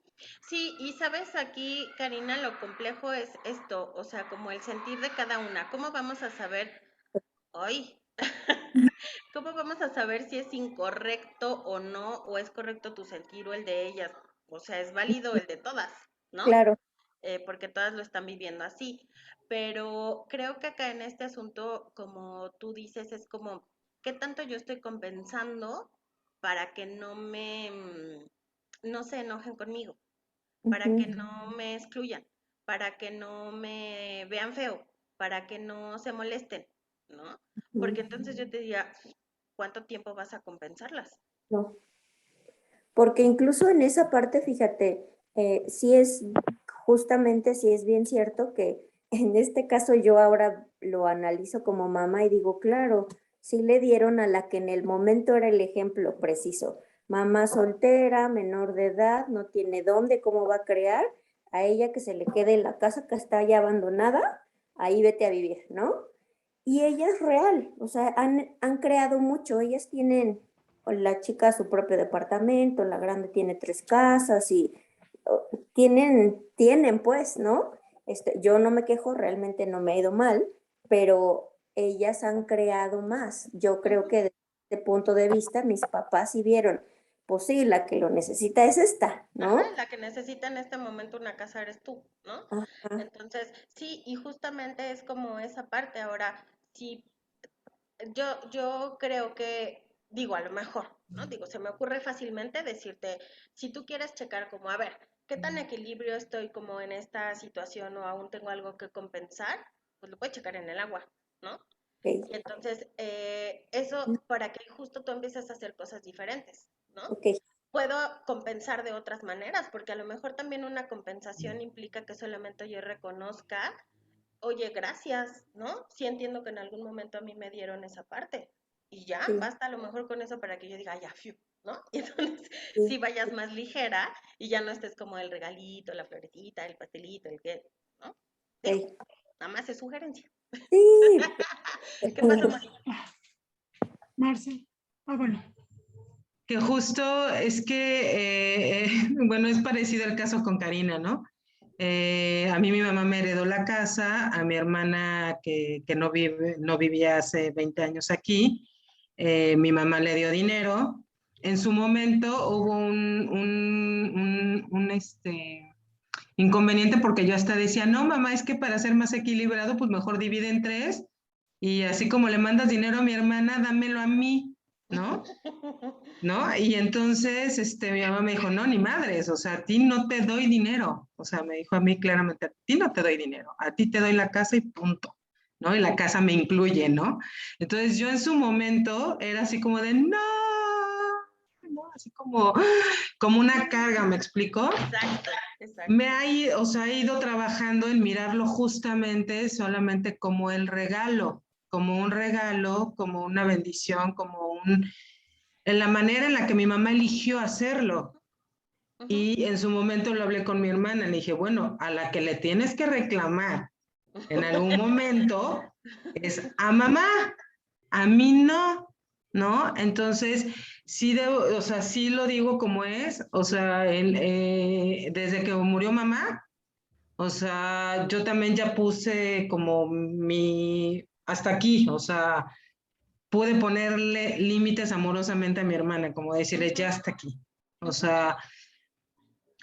Sí, y sabes, aquí, Karina, lo complejo es esto, o sea, como el sentir de cada una. ¿Cómo vamos a saber hoy? ¿Cómo vamos a saber si es incorrecto o no, o es correcto tu sentir o el de ellas? O sea, es válido el de todas, ¿no? Claro, Porque todas lo están viviendo así. Pero creo que acá en este asunto, como tú dices, es como, ¿qué tanto yo estoy compensando para que no se enojen conmigo? Para que ujú, no me excluyan, para que no me vean feo, para que no se molesten, ¿no? Porque ujú, entonces yo te diría, ¿cuánto tiempo vas a compensarlas? no, Porque incluso en esa parte, fíjate, sí es justamente, sí es bien cierto que en este caso yo ahora lo analizo como mamá y digo, claro, sí le dieron a la que en el momento era el ejemplo preciso. Mamá soltera, menor de edad, no tiene dónde, cómo va a crear, a ella que se le quede en la casa que está ya abandonada, ahí vete a vivir, ¿no? Y ella es real, o sea, han creado mucho, ellas tienen, la chica su propio departamento, la grande tiene 3 casas y tienen pues, ¿no? Yo no me quejo, realmente no me ha ido mal, pero ellas han creado más. Yo creo que desde este punto de vista, mis papás sí vieron, pues sí, la que lo necesita es esta, ¿no? Ajá, la que necesita en este momento una casa eres tú, ¿no? Ajá. Entonces, sí, y justamente es como esa parte. Ahora, sí, yo creo que, digo, a lo mejor, ¿no? Digo, se me ocurre fácilmente decirte, si tú quieres checar como, a ver, ¿qué tan equilibrio estoy como en esta situación o aún tengo algo que compensar? Pues lo puedes checar en el agua, ¿no? Ok, Y entonces, eso para que justo tú empieces a hacer cosas diferentes, ¿no? ok, Puedo compensar de otras maneras, porque a lo mejor también una compensación implica que solamente yo reconozca, oye, gracias, ¿no? Sí entiendo que en algún momento a mí me dieron esa parte. Y ya, sí, basta a lo mejor con eso para que yo diga, ya, fiu, ¿no? Y entonces sí, sí vayas más ligera y ya no estés como el regalito, la florecita, el pastelito, el qué, ¿no? Digo, ok. nada más es sugerencia. Sí, ¿Qué pasa, Mari? Marce. Ah, bueno. Que justo es que, bueno, es parecido el caso con Karina, ¿no? A mí mi mamá me heredó la casa, a mi hermana que no vivía hace 20 años aquí, mi mamá le dio dinero. En su momento hubo inconveniente porque yo hasta decía, no, mamá, es que para ser más equilibrado, pues mejor divide en tres y así como le mandas dinero a mi hermana, dámelo a mí, ¿no? ¿No? Y entonces mi mamá me dijo, no, ni madres, o sea, a ti no te doy dinero, o sea, me dijo a mí claramente, a ti no te doy dinero, a ti te doy la casa y punto, ¿no? Y la casa me incluye, ¿no? Entonces yo en su momento era así como de, no, ¿no? Así como una carga, ¿me explicó? Exacto, exacto. O sea, he ido trabajando en mirarlo justamente solamente como el regalo, como un regalo, como una bendición, en la manera en la que mi mamá eligió hacerlo. Ujú. Y en su momento lo hablé con mi hermana, le dije, bueno, a la que le tienes que reclamar en algún momento es a mamá, a mí no, ¿no? Entonces, sí o sea, sí lo digo como es, o sea, desde que murió mamá, o sea, yo también ya puse como hasta aquí, o sea, pude ponerle límites amorosamente a mi hermana, como decirle, ya hasta aquí. O sea,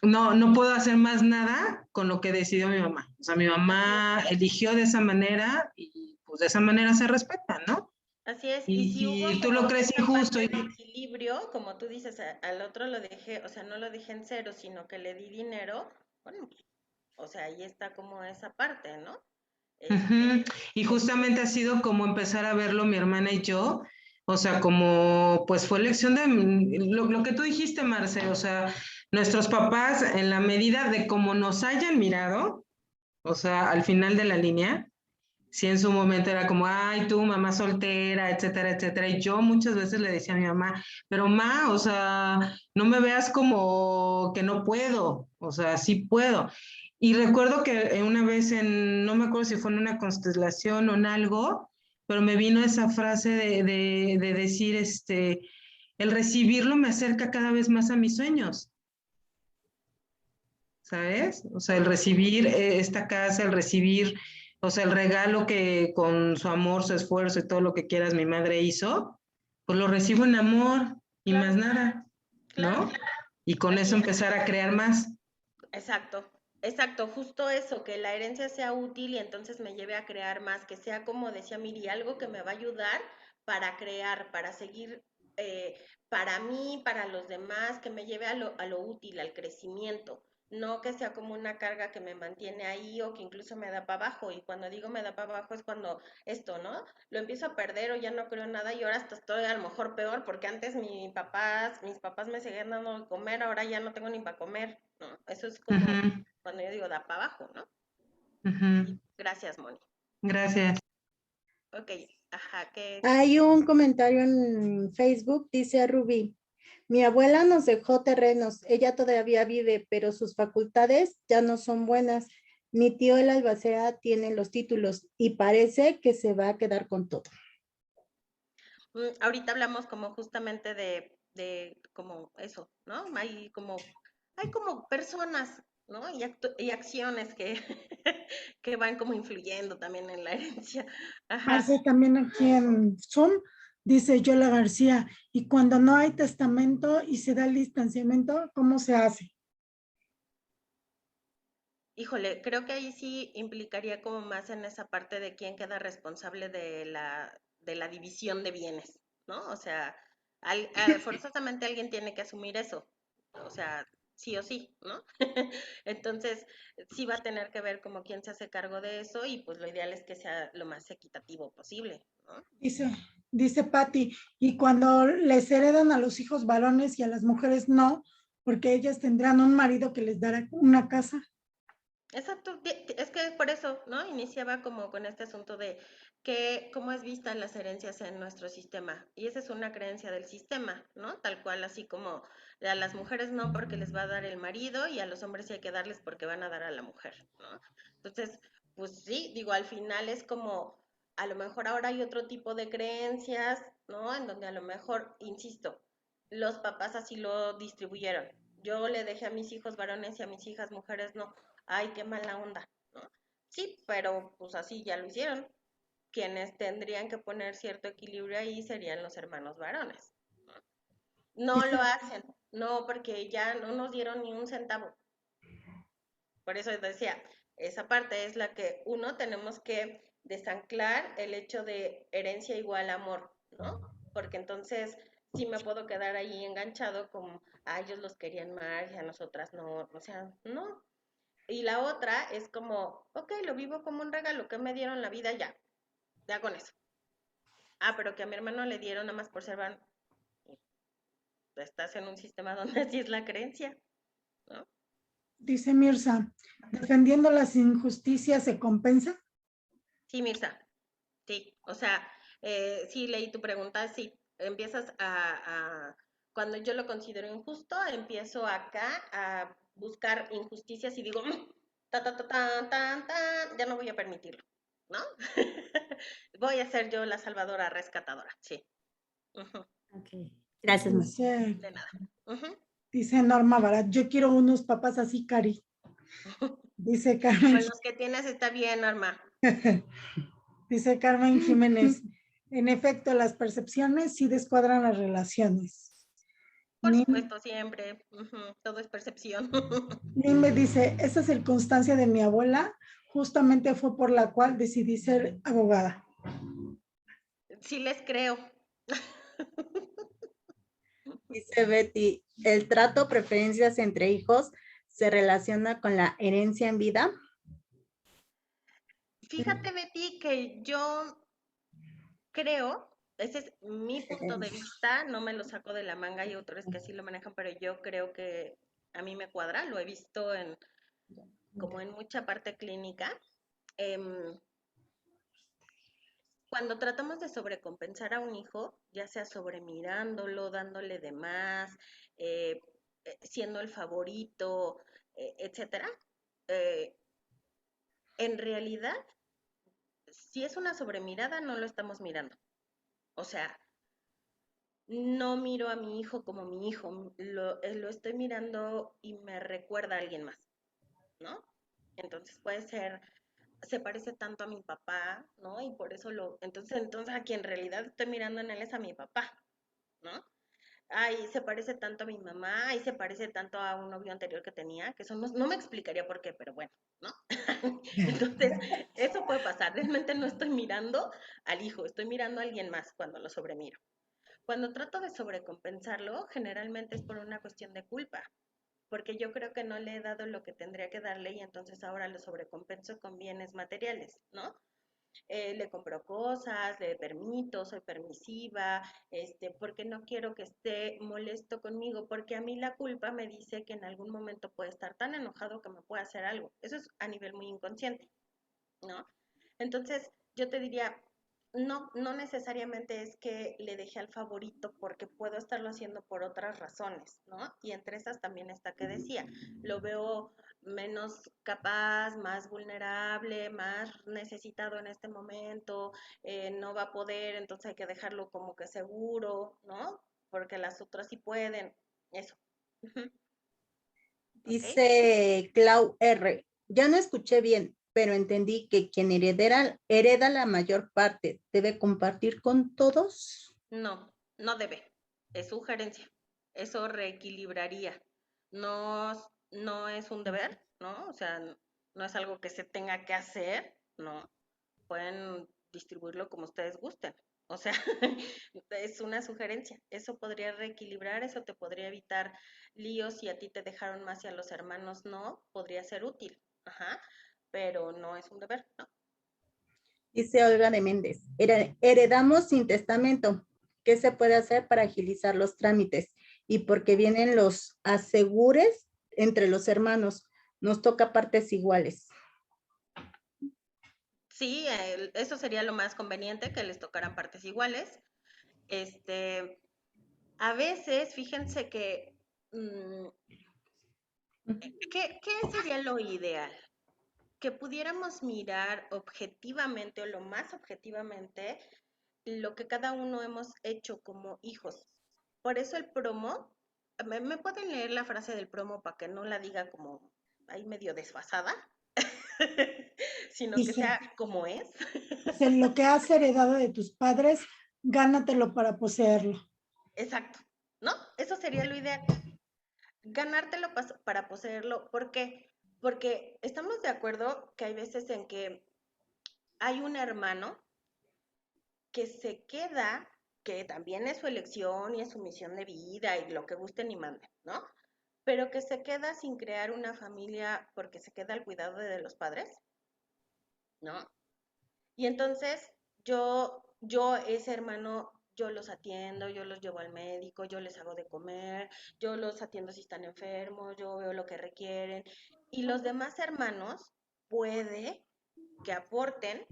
no puedo hacer más nada con lo que decidió mi mamá. O sea, mi Así es. mamá eligió de esa manera y pues de esa manera se respeta, ¿no? Así es, y Y si hubo si tú lo como crees esa injusto parte y de equilibrio, como tú dices, al otro lo dejé, o sea, no lo dejé en cero, sino que le di dinero, bueno, pues, o sea, ahí está como esa parte, ¿no? Ujú. Y Que justamente ha sido como empezar a verlo mi hermana y yo, o sea, como pues fue elección de lo que tú dijiste, Marce, o sea, nuestros papás en la medida de cómo nos hayan mirado, o sea, al final de la línea, si en su momento era como, ay, tú, mamá soltera, etcétera, etcétera, y yo muchas veces le decía a mi mamá, pero ma, o sea, no me veas como que no puedo, o sea, sí puedo. Y recuerdo que una vez no me acuerdo si fue en una constelación o en algo, pero me vino esa frase de decir, el recibirlo me acerca cada vez más a mis sueños. ¿Sabes? O sea, el recibir esta casa, el recibir, o sea, el regalo que con su amor, su esfuerzo y todo lo que quieras mi madre hizo, pues lo recibo en amor y claro, más nada, claro, ¿no? Y con así eso es. empezar a crear más. Exacto, exacto, justo eso, que la herencia sea útil y entonces me lleve a crear más, que sea como decía Miri, algo que me va a ayudar para crear, para seguir, para mí, para los demás, que me lleve a lo útil, al crecimiento, no que sea como una carga que me mantiene ahí o que incluso me da para abajo. Y cuando digo me da para abajo es cuando esto, ¿no? Lo empiezo a perder o ya no creo en nada y ahora hasta estoy a lo mejor peor porque antes mis papás me seguían dando de comer, ahora ya no tengo ni para comer, ¿no? Eso es como Ujú, cuando yo digo da para abajo, ¿no? ujú. Gracias, Moni. Gracias. Ok, ajá, que Hay un comentario en Facebook, dice Rubí. Mi abuela nos dejó terrenos, ella todavía vive, pero sus facultades ya no son buenas. Mi tío el albacea tiene los títulos y parece que se va a quedar con todo. ahorita hablamos como justamente de como eso, ¿no? Hay como personas, ¿no? Y acciones que, que van como influyendo también en la herencia. Ajá. Marce, también aquí en Zoom, dice Yola García, y cuando no hay testamento y se da el distanciamiento, ¿cómo se hace? Híjole, creo que ahí sí implicaría como más en esa parte de quién queda responsable de la división de bienes, ¿no? O sea, forzosamente alguien tiene que asumir eso, o sea, sí o sí, ¿no? Entonces, sí va a tener que ver como quién se hace cargo de eso y pues lo ideal es que sea lo más equitativo posible, ¿no? Dice Patti, y cuando les heredan a los hijos varones y a las mujeres no, porque ellas tendrán un marido que les dará una casa. Exacto, es que por eso, ¿no? Iniciaba como con este asunto de que cómo es vista las herencias en nuestro sistema. Y esa es una creencia del sistema, ¿no? Tal cual, así como a las mujeres no porque les va a dar el marido y a los hombres sí hay que darles porque van a dar a la mujer, ¿no? Entonces, pues sí, digo, al final es como, a lo mejor ahora hay otro tipo de creencias, ¿no? En donde a lo mejor, insisto, los papás así lo distribuyeron. Yo le dejé a mis hijos varones y a mis hijas mujeres no. Ay, qué mala onda, ¿no? Sí, pero pues así ya lo hicieron. Quienes tendrían que poner cierto equilibrio ahí serían los hermanos varones. No lo Dice, hacen, no, porque ya no nos dieron ni un centavo. Por eso decía, esa parte es la que uno tenemos que desanclar el hecho de herencia igual amor, ¿no? Porque entonces sí me puedo quedar ahí enganchado como, a ellos los querían más y a nosotras no, o sea, no. Y la otra es como, ok, lo vivo como un regalo que me dieron la vida ya, ya con eso. Ah, pero que a mi hermano le dieron nada más por ser varón. Estás en un sistema donde así es la creencia, ¿no? dice Mirza, defendiendo las injusticias se compensa. Sí, Mirza, sí. O sea, sí leí tu pregunta, sí. Empiezas cuando yo lo considero injusto, empiezo acá a buscar injusticias y digo, ta, ta, ta, ta, ta, ta, ya no voy a permitirlo, ¿no? Voy a ser yo la salvadora rescatadora, sí. Ujú, Ok, gracias, Mar. Dice, de nada. Ujú. dice Norma Barat, yo quiero unos papás así, Cari. Dice Carmen, Con los que tienes está bien, Norma. dice Carmen Jiménez, en efecto, las percepciones sí descuadran las relaciones. Por Nim, supuesto, siempre. Ujú, todo es percepción. Nim me dice, esa circunstancia de mi abuela justamente fue por la cual decidí ser abogada. Sí les creo. Dice Betty, ¿el trato o preferencias entre hijos se relaciona con la herencia en vida? Fíjate, Betty, que yo creo, ese es mi punto de vista, no me lo saco de la manga, hay autores que así lo manejan, pero yo creo que a mí me cuadra, lo he visto como en mucha parte clínica. Em, Cuando tratamos de sobrecompensar a un hijo, ya sea sobremirándolo, dándole de más, eh, siendo el favorito, etcétera, eh, en realidad, si es una sobremirada, no lo estamos mirando. O sea, no miro a mi hijo como mi hijo, lo estoy mirando y me recuerda a alguien más, ¿no? Entonces puede ser, se parece tanto a mi papá, ¿no? Y por eso entonces a quien en realidad estoy mirando en él es a mi papá, ¿no? Ay, se parece tanto a mi mamá, ay, se parece tanto a un novio anterior que tenía, que eso no me explicaría por qué, pero bueno, ¿no? Entonces, eso puede pasar. Realmente no estoy mirando al hijo, estoy mirando a alguien más cuando lo sobremiro. Cuando trato de sobrecompensarlo, generalmente es por una cuestión de culpa. porque yo creo que no le he dado lo que tendría que darle y entonces ahora lo sobrecompenso con bienes materiales, ¿no? Le compro cosas, le permito, soy permisiva, porque no quiero que esté molesto conmigo, porque a mí la culpa me dice que en algún momento puede estar tan enojado que me puede hacer algo. Eso es a nivel muy inconsciente, ¿no? Entonces, yo te diría, no necesariamente es que le deje al favorito porque puedo estarlo haciendo por otras razones, ¿no? Y entre esas también está que decía, lo veo menos capaz, más vulnerable, más necesitado en este momento, no va a poder, entonces hay que dejarlo como que seguro, ¿no? Porque las otras sí pueden, eso. ¿Ok? Dice Clau R. Ya no escuché bien, pero entendí que quien hereda la mayor parte debe compartir con todos. No, no debe. Es sugerencia. Eso reequilibraría. No, no es un deber, ¿no? O sea, no es algo que se tenga que hacer, ¿no? Pueden distribuirlo como ustedes gusten. O sea, es una sugerencia. Eso podría reequilibrar, eso te podría evitar líos si a ti te dejaron más y a los hermanos no, podría ser útil. Ajá, pero no es un deber, ¿no? Dice Olga de Méndez. Heredamos sin testamento. ¿Qué se puede hacer para agilizar los trámites? Y porque vienen los asegures entre los hermanos. Nos toca partes iguales. Sí, eso sería lo más conveniente, que les tocaran partes iguales. A veces, fíjense que, ¿qué sería lo ideal? Que pudiéramos mirar objetivamente o lo más objetivamente lo que cada uno hemos hecho como hijos. Por eso el promo, ¿me pueden leer la frase del promo para que no la diga como ahí medio desfasada? Sino que Dice, sea como es. dice, lo que has heredado de tus padres, gánatelo para poseerlo. Exacto, ¿no? Eso sería lo ideal. Ganártelo para poseerlo. ¿Por qué? Porque estamos de acuerdo que hay veces en que hay un hermano que se queda, que también es su elección y es su misión de vida y lo que gusten y manden, ¿no? Pero que se queda sin crear una familia porque se queda al cuidado de los padres, ¿no? Y entonces ese hermano, yo los atiendo, yo los llevo al médico, yo les hago de comer, yo los atiendo si están enfermos, yo veo lo que requieren. Y los demás hermanos puede que aporten,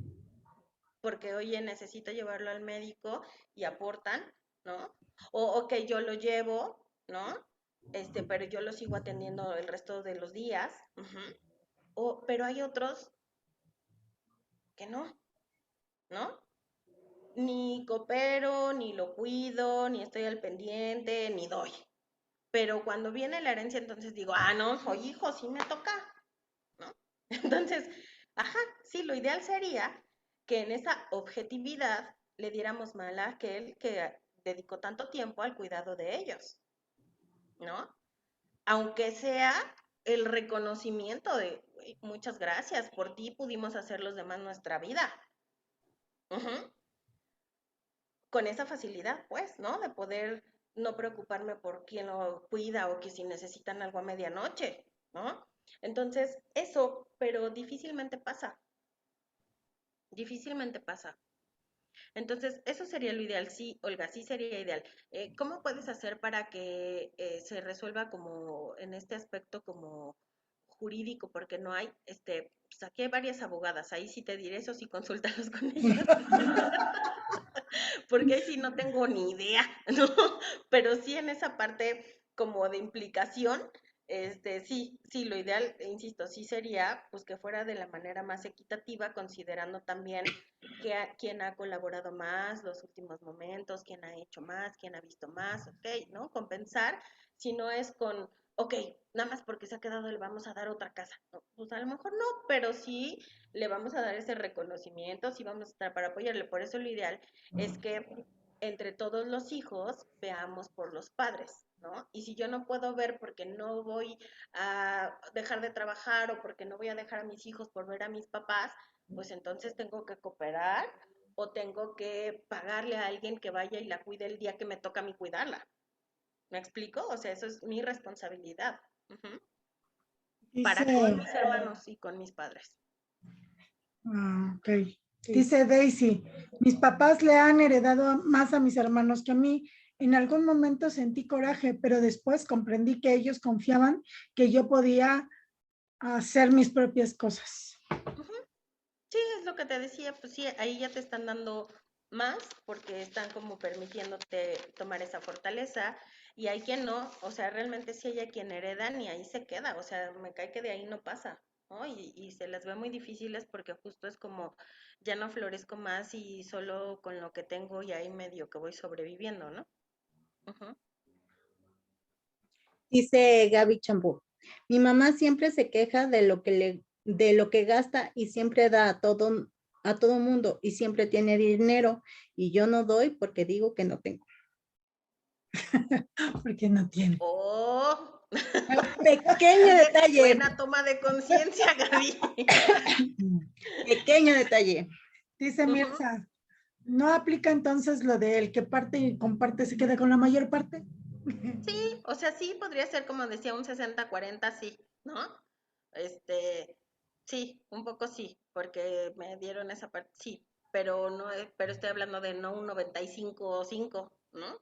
porque oye, necesito llevarlo al médico y aportan, ¿no? O que yo lo llevo, ¿no? Pero yo lo sigo atendiendo el resto de los días. Pero hay otros que ¿no? Ni coopero, ni lo cuido, ni estoy al pendiente, ni doy. Pero cuando viene la herencia, entonces digo, no, soy hijo, sí me toca, ¿no? Entonces, ajá, sí, lo ideal sería que en esa objetividad le diéramos mal a aquel que dedicó tanto tiempo al cuidado de ellos, ¿no? Aunque sea el reconocimiento de, muchas gracias, por ti pudimos hacer los demás nuestra vida. Uh-huh. Con esa facilidad, pues, ¿no? De poder no preocuparme por quién lo cuida o que si necesitan algo a medianoche, ¿no? Entonces, eso, pero difícilmente pasa, difícilmente pasa. Entonces, eso sería lo ideal, sí, Olga, sí sería ideal. ¿Cómo puedes hacer para que se resuelva como en este aspecto como jurídico? Porque no hay, pues aquí hay varias abogadas, ahí sí te diré eso, sí consúltalos con ellas. Porque ahí sí no tengo ni idea, ¿no? Pero sí en esa parte como de implicación, sí, lo ideal, insisto, sí sería pues que fuera de la manera más equitativa, considerando también quién ha colaborado más los últimos momentos, quién ha hecho más, quién ha visto más, ok, ¿no? Compensar, si no es con, ok, nada más porque se ha quedado le vamos a dar otra casa, ¿no? Pues a lo mejor no, pero sí le vamos a dar ese reconocimiento, sí vamos a estar para apoyarle, por eso lo ideal es que entre todos los hijos veamos por los padres, ¿no? Y si yo no puedo ver porque no voy a dejar de trabajar o porque no voy a dejar a mis hijos por ver a mis papás, pues entonces tengo que cooperar o tengo que pagarle a alguien que vaya y la cuide el día que me toca a mí cuidarla. ¿Me explico? O sea, eso es mi responsabilidad. Ujú. Dice, Para con mis hermanos y con mis padres. ok. Dice Daisy, mis papás le han heredado más a mis hermanos que a mí. En algún momento sentí coraje, pero después comprendí que ellos confiaban que yo podía hacer mis propias cosas. Ujú. Sí, es lo que te decía, pues sí, ahí ya te están dando más porque están como permitiéndote tomar esa fortaleza y hay quien no, o sea, realmente sí hay a quien heredan y ahí se queda, o sea, me cae que de ahí no pasa, ¿no? Y se las ve muy difíciles porque justo es como, ya no florezco más y solo con lo que tengo y ahí medio que voy sobreviviendo, ¿no? Ujú. Dice Gaby Champú. Mi mamá siempre se queja de lo que gasta y siempre da a todo mundo y siempre tiene dinero y yo no doy porque digo que no tengo. Porque no tiene. Oh, Pequeño detalle, buena toma de conciencia, Gaby. pequeño detalle. Dice Ujú. Mirza, ¿no aplica entonces lo de el que parte y comparte se queda con la mayor parte? Sí, o sea, sí podría ser como decía un 60-40, sí, ¿no? Este, sí, un poco sí, porque me dieron esa parte, sí, pero no, pero estoy hablando de no un 95-5, ¿no?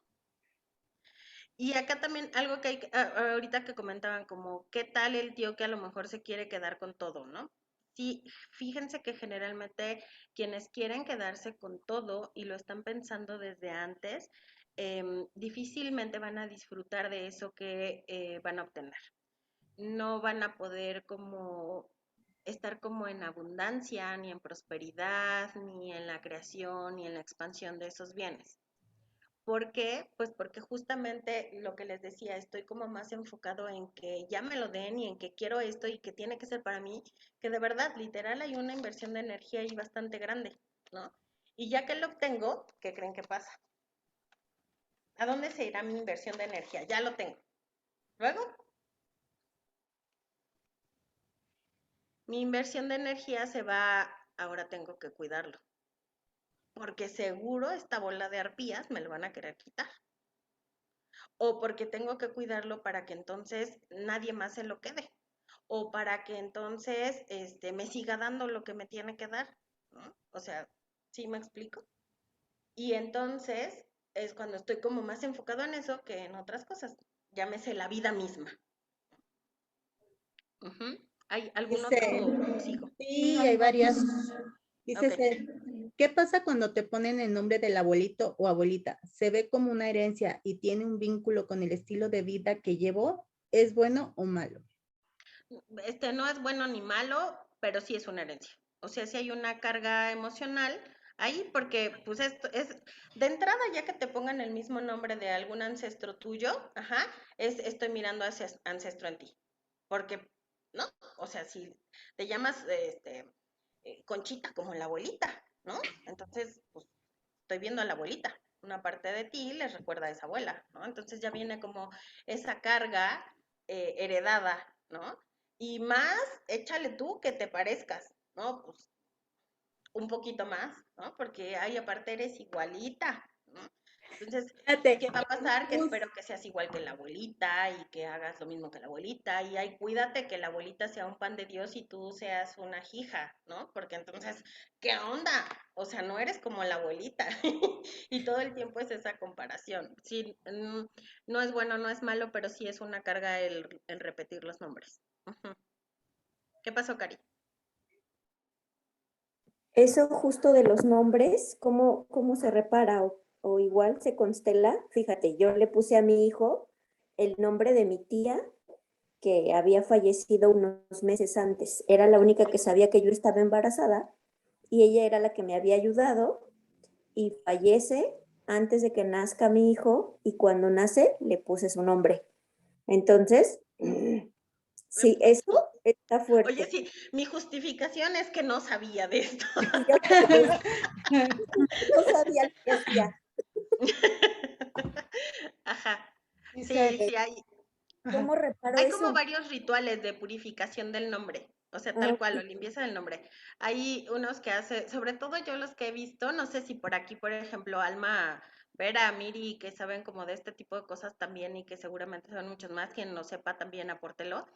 Y acá también algo que hay, ahorita que comentaban, como, ¿qué tal el tío que a lo mejor se quiere quedar con todo, ¿no? Sí, fíjense que generalmente quienes quieren quedarse con todo y lo están pensando desde antes, difícilmente van a disfrutar de eso que van a obtener. No van a poder como estar como en abundancia, ni en prosperidad, ni en la creación, ni en la expansión de esos bienes. ¿Por qué? Pues porque justamente lo que les decía, estoy como más enfocado en que ya me lo den y en que quiero esto y que tiene que ser para mí, que de verdad, literal, hay una inversión de energía ahí bastante grande, ¿no? Y ya que lo obtengo, ¿qué creen que pasa? ¿A dónde se irá mi inversión de energía? Ya lo tengo. Luego, mi inversión de energía se va, ahora tengo que cuidarlo, porque seguro esta bola de arpías me lo van a querer quitar. O porque tengo que cuidarlo para que entonces nadie más se lo quede. O para que entonces me siga dando lo que me tiene que dar, ¿no? O sea, ¿sí me explico? Y entonces es cuando estoy como más enfocado en eso que en otras cosas. Llámese la vida misma. Ujú. ¿Hay algún otro Dice, o sigo? sí, hay varias. Dice, Ok. ¿qué pasa cuando te ponen el nombre del abuelito o abuelita? ¿Se ve como una herencia y tiene un vínculo con el estilo de vida que llevó? ¿Es bueno o malo? No es bueno ni malo, pero sí es una herencia. O sea, sí hay una carga emocional ahí, porque pues esto es, de entrada ya que te pongan el mismo nombre de algún ancestro tuyo, ajá, estoy mirando a ese ancestro en ti. Porque, ¿no? O sea, si te llamas Conchita como la abuelita, ¿no? Entonces, pues estoy viendo a la abuelita. Una parte de ti les recuerda a esa abuela, ¿no? Entonces ya viene como esa carga heredada, ¿no? Y más, échale tú que te parezcas, ¿no? Pues un poquito más, ¿no? Porque ahí aparte eres igualita, ¿no? Entonces, Fíjate, ¿qué va a pasar? Que espero que seas igual que la abuelita y que hagas lo mismo que la abuelita. Y ahí cuídate que la abuelita sea un pan de Dios y tú seas una hija, ¿no? Porque entonces, ¿qué onda? O sea, no eres como la abuelita. Y todo el tiempo es esa comparación. Sí, no es bueno, no es malo, pero sí es una carga el repetir los nombres. Ujú. ¿Qué pasó, Cari? Eso justo de los nombres, ¿cómo se repara o igual se constela? Fíjate, yo le puse a mi hijo el nombre de mi tía que había fallecido unos meses antes. Era la única que sabía que yo estaba embarazada y ella era la que me había ayudado y fallece antes de que nazca mi hijo y cuando nace le puse su nombre. Entonces, sí, eso está Oye, fuerte. sí, mi justificación es que no sabía de esto. Y yo también no sabía lo que hacía. Ajá. Sí, Dice, sí, ajá, ¿Cómo reparo hay como eso? varios rituales de purificación del nombre. O sea, tal cual, o limpieza del nombre. Hay unos que hace, sobre todo yo los que he visto, no sé si por aquí, por ejemplo, Alma, Vera, Miri, que saben como de este tipo de cosas también y que seguramente son muchos más, quien lo sepa también apórtelo,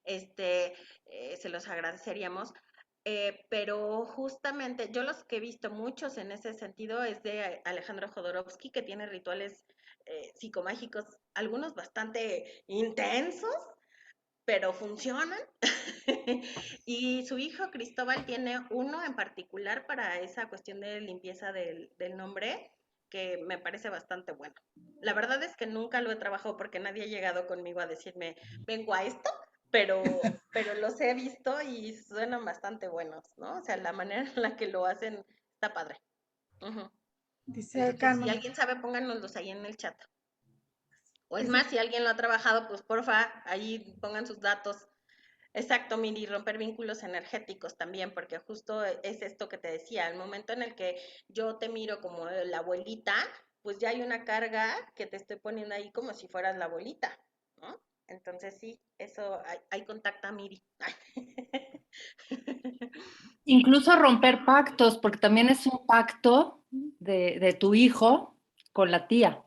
se los agradeceríamos. Pero justamente yo los que he visto muchos en ese sentido es de Alejandro Jodorowsky, que tiene rituales psicomágicos, algunos bastante intensos, pero funcionan. Y su hijo Cristóbal tiene uno en particular para esa cuestión de limpieza del nombre, que me parece bastante bueno. La verdad es que nunca lo he trabajado porque nadie ha llegado conmigo a decirme, vengo a esto, pero los he visto y suenan bastante buenos, ¿no? O sea, la manera en la que lo hacen está padre. Uh-huh. Dice Entonces, si Carmen, alguien sabe, pónganlos ahí en el chat. O es dice, más, si alguien lo ha trabajado, pues porfa, ahí pongan sus datos. Exacto, Miri, romper vínculos energéticos también, porque justo es esto que te decía, al momento en el que yo te miro como la abuelita, pues ya hay una carga que te estoy poniendo ahí como si fueras la abuelita, ¿no? Entonces sí, eso, hay contacta, Miri. Incluso romper pactos, porque también es un pacto de tu hijo con la tía.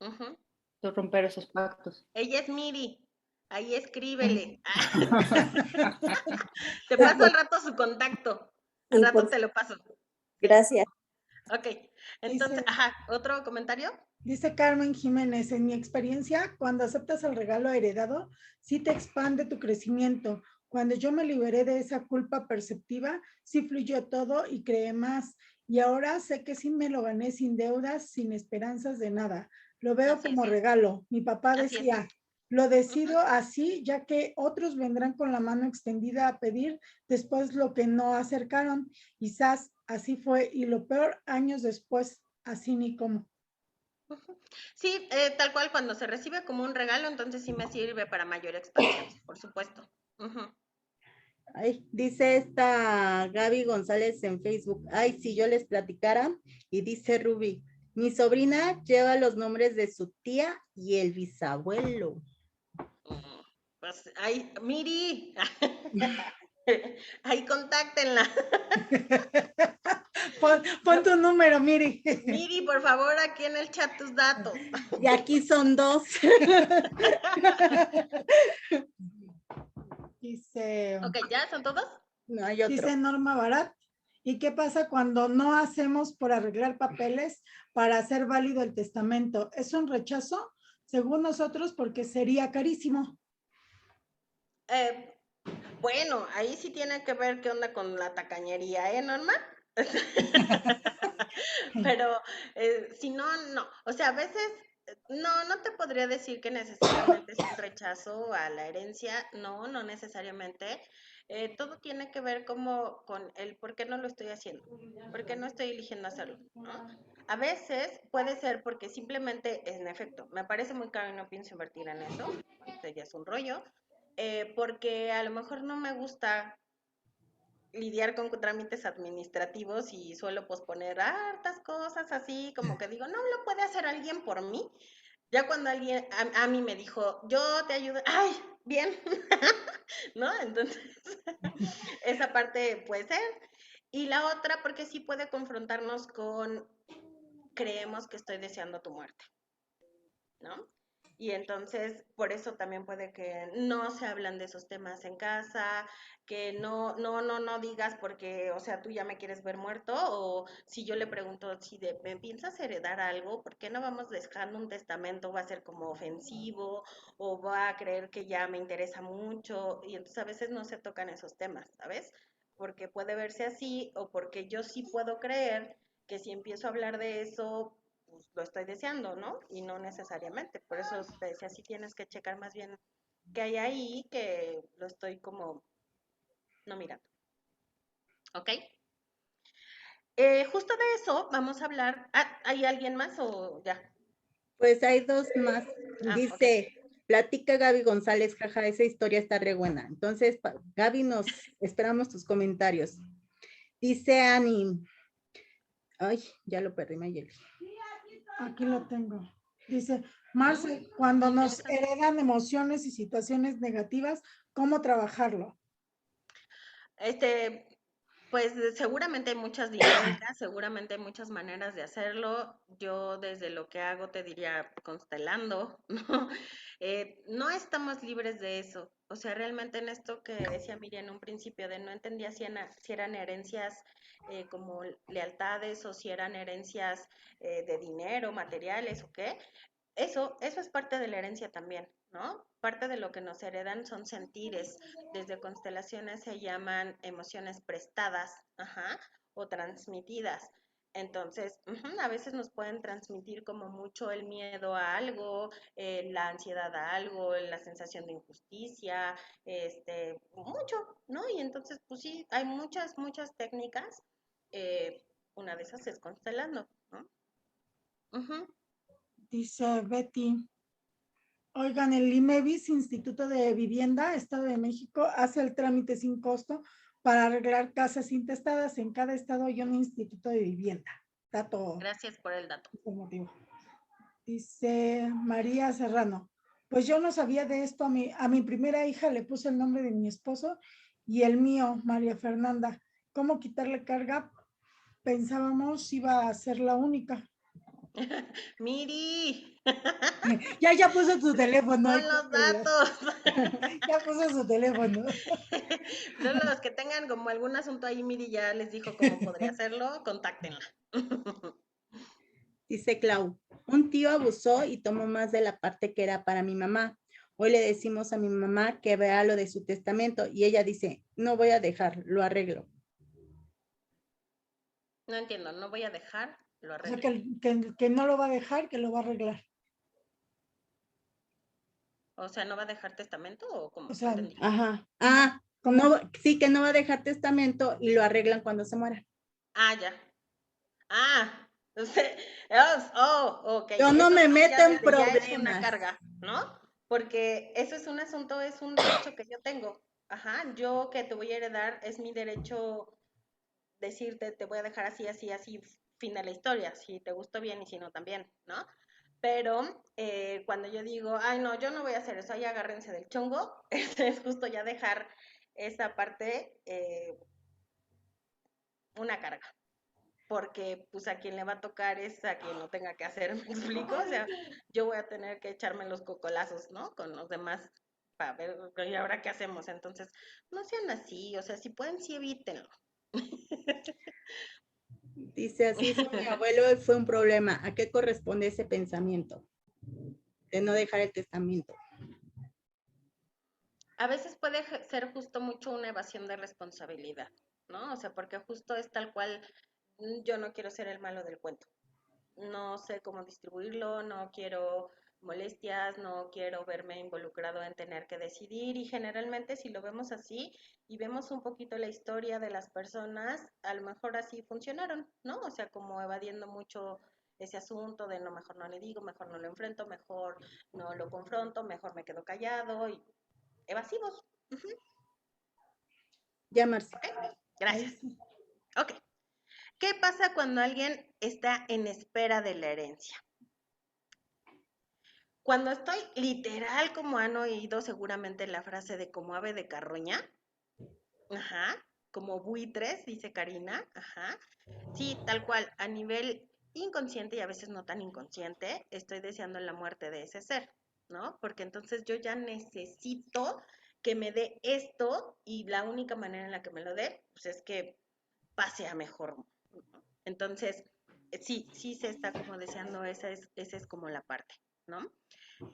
Uh-huh. Tú romper esos pactos. Ella es Miri, ahí escríbele. Te paso al rato su contacto, al Sí, rato te lo paso. gracias. Ok, entonces, dice, ajá, ¿otro comentario? dice Carmen Jiménez, en mi experiencia, cuando aceptas el regalo heredado, sí te expande tu crecimiento. Cuando yo me liberé de esa culpa perceptiva, sí fluyó todo y creé más. Y ahora sé que sí me lo gané sin deudas, sin esperanzas de nada. Lo veo Así es, como regalo. Mi papá así es. decía, lo decido Uh-huh. así, ya que otros vendrán con la mano extendida a pedir después lo que no acercaron. Quizás así fue, y lo peor, años después, así ni cómo. Sí, tal cual, cuando se recibe como un regalo, entonces sí me sirve para mayor expansión, por supuesto. Uh-huh. Ay, dice esta Gaby González en Facebook, ay, si yo les platicara, y dice Ruby, mi sobrina lleva los nombres de su tía y el bisabuelo. Pues ahí, Miri, ahí contáctenla. Pon tu número, Miri. Miri, por favor, aquí en el chat tus datos. Y aquí son dos. Dice, Ok, ¿ya son todos? No hay otro. dice Norma Barat. ¿Y qué pasa cuando no hacemos por arreglar papeles para hacer válido el testamento? ¿Es un rechazo? Según nosotros, porque sería carísimo. Bueno, ahí sí tiene que ver qué onda con la tacañería, ¿eh, Norma? Pero si no, no. O sea, a veces no te podría decir que necesariamente es un rechazo a la herencia. No, no necesariamente. Todo tiene que ver como con el por qué no lo estoy haciendo, por qué no estoy eligiendo hacerlo, ¿no? A veces puede ser porque simplemente, en efecto, me parece muy caro y no pienso invertir en eso. Esto ya es un rollo. Porque a lo mejor no me gusta lidiar con trámites administrativos y suelo posponer hartas cosas así, como que digo, no lo puede hacer alguien por mí. Ya cuando alguien a mí me dijo, yo te ayudo, ay, bien, ¿no? Entonces, esa parte puede ser. Y la otra, porque sí puede confrontarnos con, creemos que estoy deseando tu muerte, ¿no? Y entonces, por eso también puede que no se hablan de esos temas en casa, que no digas porque, o sea, tú ya me quieres ver muerto, o si yo le pregunto si me piensas heredar algo, ¿por qué no vamos dejando un testamento? Va a ser como ofensivo, o va a creer que ya me interesa mucho, y entonces a veces no se tocan esos temas, ¿sabes? Porque puede verse así, o porque yo sí puedo creer que si empiezo a hablar de eso, pues lo estoy deseando, ¿no? Y no necesariamente. Por eso te decía, sí tienes que checar más bien qué hay ahí, que lo estoy como no mirando. ¿Ok? Justo de eso vamos a hablar. Ah, ¿hay alguien más o ya? Pues hay dos más. Ah, ok. Dice, platica Gaby González, jaja, esa historia está re buena. Entonces, Gaby, nos esperamos tus comentarios. Dice Ani, ay, ya lo perdí, Mayeli. Aquí lo tengo. Dice, Marce, cuando nos Interesante. heredan emociones y situaciones negativas, ¿cómo trabajarlo? Pues seguramente hay muchas dinámicas, seguramente hay muchas maneras de hacerlo. Yo desde lo que hago te diría constelando, ¿no? No estamos libres de eso. O sea, realmente en esto que decía Miriam en un principio, de no entendía si eran herencias como lealtades o si eran herencias de dinero, materiales o qué. Eso es parte de la herencia también, ¿no? Parte de lo que nos heredan son sentires. Desde constelaciones se llaman emociones prestadas, ajá, o transmitidas. Entonces, a veces nos pueden transmitir como mucho el miedo a algo, la ansiedad a algo, la sensación de injusticia, mucho, ¿no? Y entonces, pues sí, hay muchas técnicas. eh, una de esas es constelando, ¿no? Ujú. Dice Betty, oigan, el IMEVIS, Instituto de Vivienda, Estado de México, hace el trámite sin costo para arreglar casas intestadas. En cada estado hay un instituto de vivienda. Dato Gracias por el dato. informativo. Dice María Serrano, pues yo no sabía de esto. A mi primera hija le puse el nombre de mi esposo y el mío, María Fernanda. ¿Cómo quitarle carga? Pensábamos iba a ser la única. Miri, Ya puso su teléfono. pon los datos. Ya puso su teléfono. Solo los que tengan como algún asunto ahí, Miri ya les dijo cómo podría hacerlo, contáctenla. Dice Clau, un tío abusó y tomó más de la parte que era para mi mamá. Hoy le decimos a mi mamá que vea lo de su testamento y ella dice, no voy a dejar, lo arreglo. No entiendo, no voy a dejar, lo O sea, arreglo. que no lo va a dejar, que lo va a arreglar. O sea, ¿no va a dejar testamento o cómo? O No sea, entendí. Ajá. como No, sí que no va a dejar testamento y lo arreglan cuando se muera. Ah, ya. Ah, o sea, ok. Yo no Eso me sí meto ya en desde ya es una problemas. carga, ¿no? Porque eso es un asunto, es un derecho que yo tengo. Ajá, yo que te voy a heredar, es mi derecho decirte, te voy a dejar así, así, así, fin de la historia, si te gustó bien y si no también, ¿no? Pero cuando yo digo, ay, no, yo no voy a hacer eso, ahí agárrense del chongo, es justo ya dejar esa parte una carga. Porque pues a quien le va a tocar es a quien lo tenga que hacer, ¿me explico? O sea, yo voy a tener que echarme los cocolazos, ¿no? Con los demás para ver, ¿y ahora qué hacemos? Entonces, no sean así, o sea, si pueden, sí evítenlo. Dice, así fue mi abuelo y fue un problema. ¿A qué corresponde ese pensamiento de no dejar el testamento? A veces puede ser justo mucho una evasión de responsabilidad, ¿no? O sea, porque justo es tal cual, yo no quiero ser el malo del cuento. No sé cómo distribuirlo, no quiero molestias, no quiero verme involucrado en tener que decidir y generalmente si lo vemos así y vemos un poquito la historia de las personas, a lo mejor así funcionaron, ¿no? O sea, como evadiendo mucho ese asunto de no, mejor no le digo, mejor no lo enfrento, mejor no lo confronto, mejor me quedo callado y evasivos. Ujú. Ya, Marci. ¿Ok? ahí Gracias. sí. Ok. ¿Qué pasa cuando alguien está en espera de la herencia? Cuando estoy literal, como han oído seguramente la frase de como ave de carroña, ajá, como buitres, dice Karina, ajá, sí, tal cual, a nivel inconsciente y a veces no tan inconsciente, estoy deseando la muerte de ese ser, ¿no? Porque entonces yo ya necesito que me dé esto y la única manera en la que me lo dé, pues es que pase a mejor, ¿no? Entonces, sí se está como deseando, esa es como la parte, ¿no?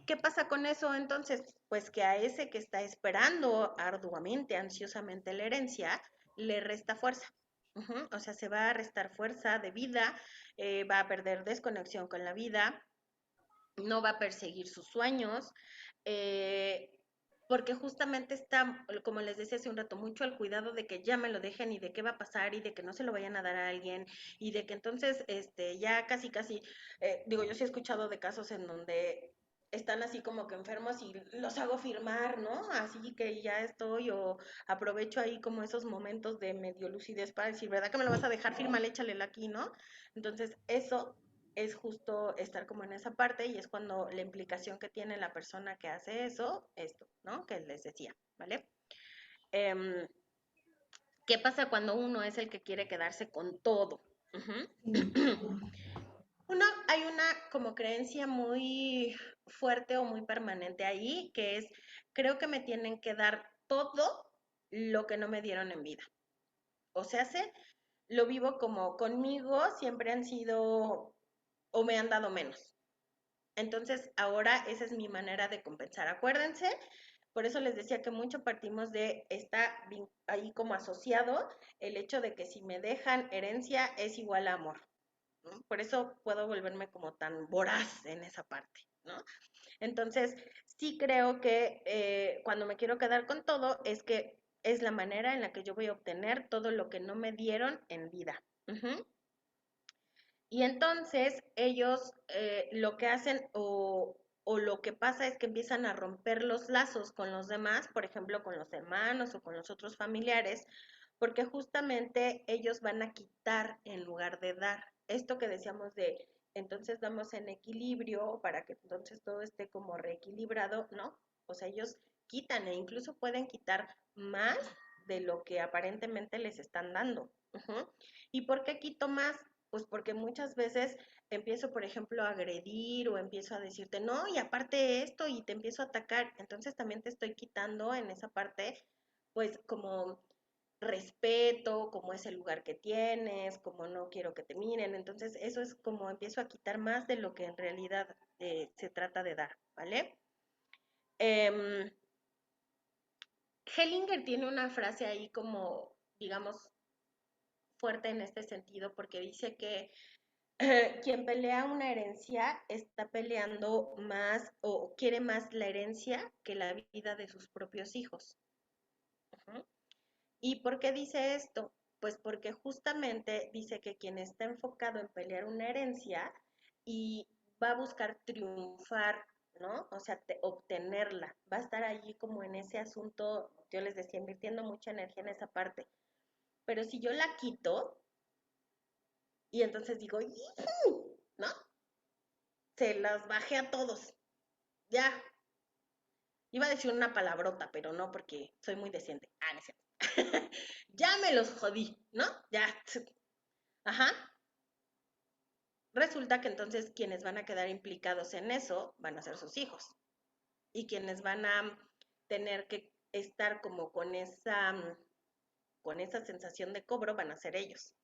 ¿Qué pasa con eso entonces? Pues que a ese que está esperando arduamente, ansiosamente la herencia, le resta fuerza. O sea, se va a restar fuerza de vida, va a perder desconexión con la vida, no va a perseguir sus sueños, eh, porque justamente está, como les decía hace un rato, mucho al cuidado de que ya me lo dejen y de qué va a pasar y de que no se lo vayan a dar a alguien y de que entonces ya casi, digo, yo sí he escuchado de casos en donde están así como que enfermos y los hago firmar, ¿no? Así que ya estoy o aprovecho ahí como esos momentos de medio lucidez para decir, ¿verdad que me lo vas a dejar firmar? Échale aquí, ¿no? Entonces, eso es justo estar como en esa parte y es cuando la implicación que tiene la persona que hace eso, esto, ¿no? Que les decía, ¿vale? Eh, ¿Qué pasa cuando uno es el que quiere quedarse con todo? Hay una como creencia muy fuerte o muy permanente ahí, que es, creo que me tienen que dar todo lo que no me dieron en vida. O sea, lo vivo como conmigo, siempre han sido o me han dado menos. Entonces, ahora esa es mi manera de compensar. Acuérdense, por eso les decía que mucho partimos de, está ahí como asociado el hecho de que si me dejan herencia es igual a amor, ¿no? Por eso puedo volverme como tan voraz en esa parte, ¿no? Entonces, sí creo que cuando me quiero quedar con todo es que es la manera en la que yo voy a obtener todo lo que no me dieron en vida. Y entonces ellos lo que hacen o lo que pasa es que empiezan a romper los lazos con los demás, por ejemplo, con los hermanos o con los otros familiares, porque justamente ellos van a quitar en lugar de dar. Esto que decíamos de, entonces damos en equilibrio para que entonces todo esté como reequilibrado, ¿no? O sea, ellos quitan e incluso pueden quitar más de lo que aparentemente les están dando. ¿Y por qué quito más? Pues porque muchas veces empiezo, por ejemplo, a agredir o empiezo a decirte, no, y aparte esto, y te empiezo a atacar. Entonces también te estoy quitando en esa parte, pues como respeto, como es el lugar que tienes, como no quiero que te miren. Entonces eso es como empiezo a quitar más de lo que en realidad se trata de dar, ¿vale? Hellinger tiene una frase ahí como, digamos, fuerte en este sentido, porque dice que quien pelea una herencia está peleando más o quiere más la herencia que la vida de sus propios hijos. ¿Y por qué dice esto? Pues porque justamente dice que quien está enfocado en pelear una herencia y va a buscar triunfar, ¿no? O sea, obtenerla, va a estar allí como en ese asunto, yo les decía, invirtiendo mucha energía en esa parte. Pero si yo la quito y entonces digo, ¿no? Se las bajé a todos. Ya. Iba a decir una palabrota, pero no porque soy muy decente. Ah, no es cierto. Ya me los jodí, ¿no? Ya. Ajá. Resulta que entonces quienes van a quedar implicados en eso van a ser sus hijos. Y quienes van a tener que estar como con esa sensación de cobro van a ser ellos.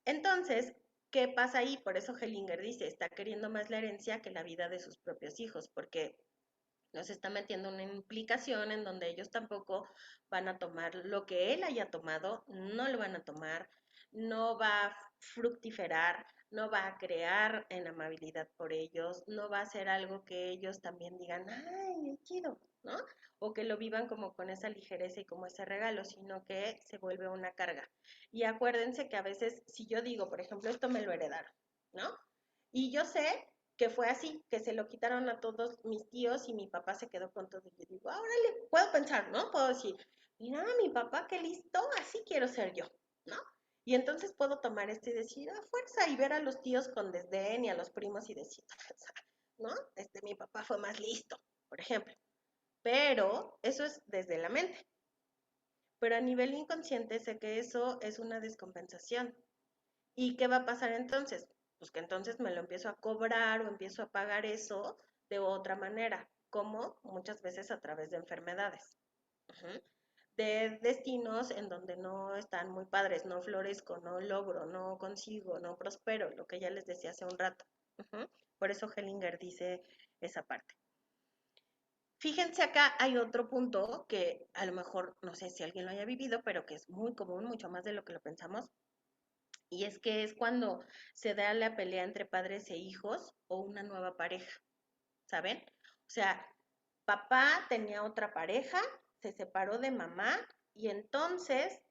Entonces, ¿qué pasa ahí? Por eso Hellinger dice, está queriendo más la herencia que la vida de sus propios hijos, porque nos está metiendo una implicación en donde ellos tampoco van a tomar lo que él haya tomado, no lo van a tomar, no va a fructiferar, no va a crear en amabilidad por ellos, no va a ser algo que ellos también digan, ay, qué chido, ¿no? O que lo vivan como con esa ligereza y como ese regalo, sino que se vuelve una carga. Y acuérdense que a veces, si yo digo, por ejemplo, esto me lo heredaron, ¿no? Y yo sé que fue así, que se lo quitaron a todos mis tíos y mi papá se quedó con todo. Y yo digo, órale, puedo pensar, ¿no? Puedo decir, mira, mi papá, qué listo, así quiero ser yo, ¿no? Y entonces puedo tomar esto y decir, a fuerza, y ver a los tíos con desdén y a los primos y decir, ¿no? Mi papá fue más listo, por ejemplo. Pero eso es desde la mente. Pero a nivel inconsciente sé que eso es una descompensación. ¿Y qué va a pasar entonces? Pues que entonces me lo empiezo a cobrar o empiezo a pagar eso de otra manera, como muchas veces a través de enfermedades, de destinos en donde no están muy padres, no florezco, no logro, no consigo, no prospero, lo que ya les decía hace un rato. Por eso Hellinger dice esa parte. Fíjense acá, hay otro punto que a lo mejor, no sé si alguien lo haya vivido, pero que es muy común, mucho más de lo que lo pensamos, y es que es cuando se da la pelea entre padres e hijos o una nueva pareja, ¿saben? O sea, papá tenía otra pareja, se separó de mamá y entonces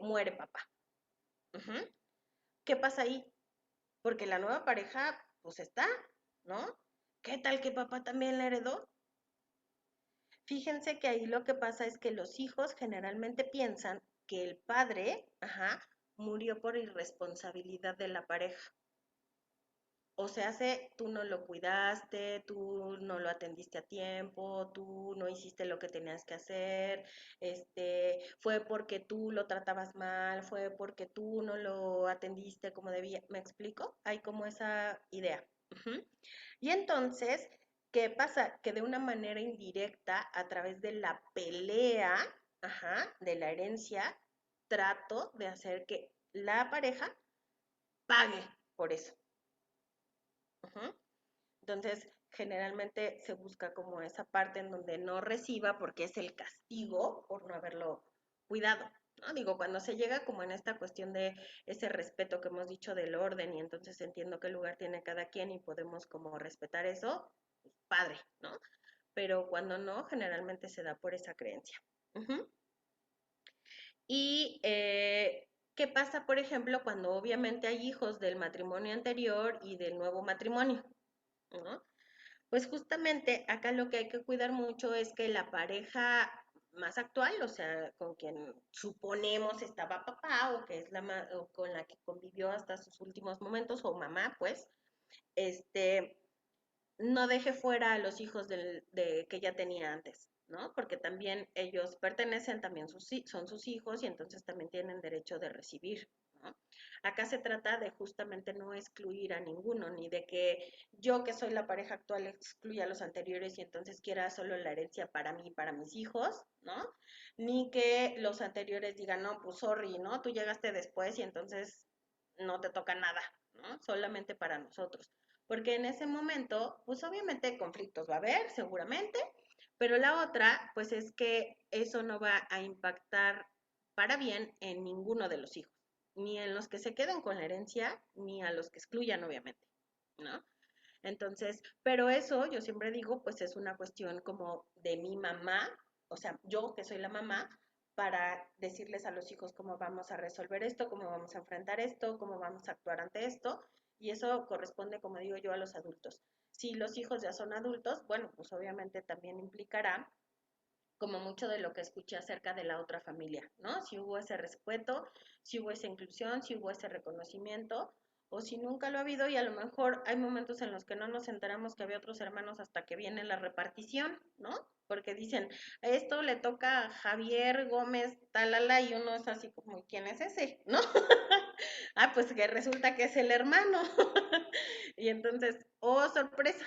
muere papá. ¿Qué pasa ahí? Porque la nueva pareja, pues está, ¿no? ¿Qué tal que papá también la heredó? Fíjense que ahí lo que pasa es que los hijos generalmente piensan que el padre, murió por irresponsabilidad de la pareja. o se hace, tú no lo cuidaste, tú no lo atendiste a tiempo, tú no hiciste lo que tenías que hacer, fue porque tú lo tratabas mal, fue porque tú no lo atendiste como debía. ¿Me explico? Hay como esa idea. Ujú. Y entonces, ¿qué pasa? Que de una manera indirecta, a través de la pelea, ajá, de la herencia, trato de hacer que la pareja pague por eso. Ujú. Entonces, generalmente se busca como esa parte en donde no reciba porque es el castigo por no haberlo cuidado, ¿no? Digo, cuando se llega como en esta cuestión de ese respeto que hemos dicho del orden y entonces entiendo qué lugar tiene cada quien y podemos como respetar eso, pues, padre, ¿no? Pero cuando no, generalmente se da por esa creencia. Ujú. Y ¿qué pasa, por ejemplo, cuando obviamente hay hijos del matrimonio anterior y del nuevo matrimonio? ¿No? Pues justamente acá lo que hay que cuidar mucho es que la pareja más actual, o sea, con quien suponemos estaba papá o que es o con la que convivió hasta sus últimos momentos, o mamá, pues, este, no deje fuera a los hijos que ya tenía antes, ¿no? Porque también ellos pertenecen, también son sus hijos y entonces también tienen derecho de recibir, ¿no? Acá se trata de justamente no excluir a ninguno, ni de que yo que soy la pareja actual excluya a los anteriores y entonces quiera solo la herencia para mí y para mis hijos, ¿no? Ni que los anteriores digan, no, pues sorry, ¿no? Tú llegaste después y entonces no te toca nada, ¿no? Solamente para nosotros. Porque en ese momento, pues obviamente conflictos va a haber, seguramente, pero la otra, pues es que eso no va a impactar para bien en ninguno de los hijos, ni en los que se queden con la herencia, ni a los que excluyan, obviamente, ¿no? Entonces, pero eso, yo siempre digo, pues es una cuestión como de mi mamá, o sea, yo que soy la mamá, para decirles a los hijos cómo vamos a resolver esto, cómo vamos a enfrentar esto, cómo vamos a actuar ante esto, y eso corresponde, como digo yo, a los adultos. Si los hijos ya son adultos, bueno, pues obviamente también implicará como mucho de lo que escuché acerca de la otra familia, ¿no? Si hubo ese respeto, si hubo esa inclusión, si hubo ese reconocimiento, o si nunca lo ha habido y a lo mejor hay momentos en los que no nos enteramos que había otros hermanos hasta que viene la repartición, ¿no? Porque dicen, esto le toca a Javier Gómez Talala y uno es así como, ¿quién es ese? ¿No? Ah, pues que resulta que es el hermano. Y entonces, oh, sorpresa,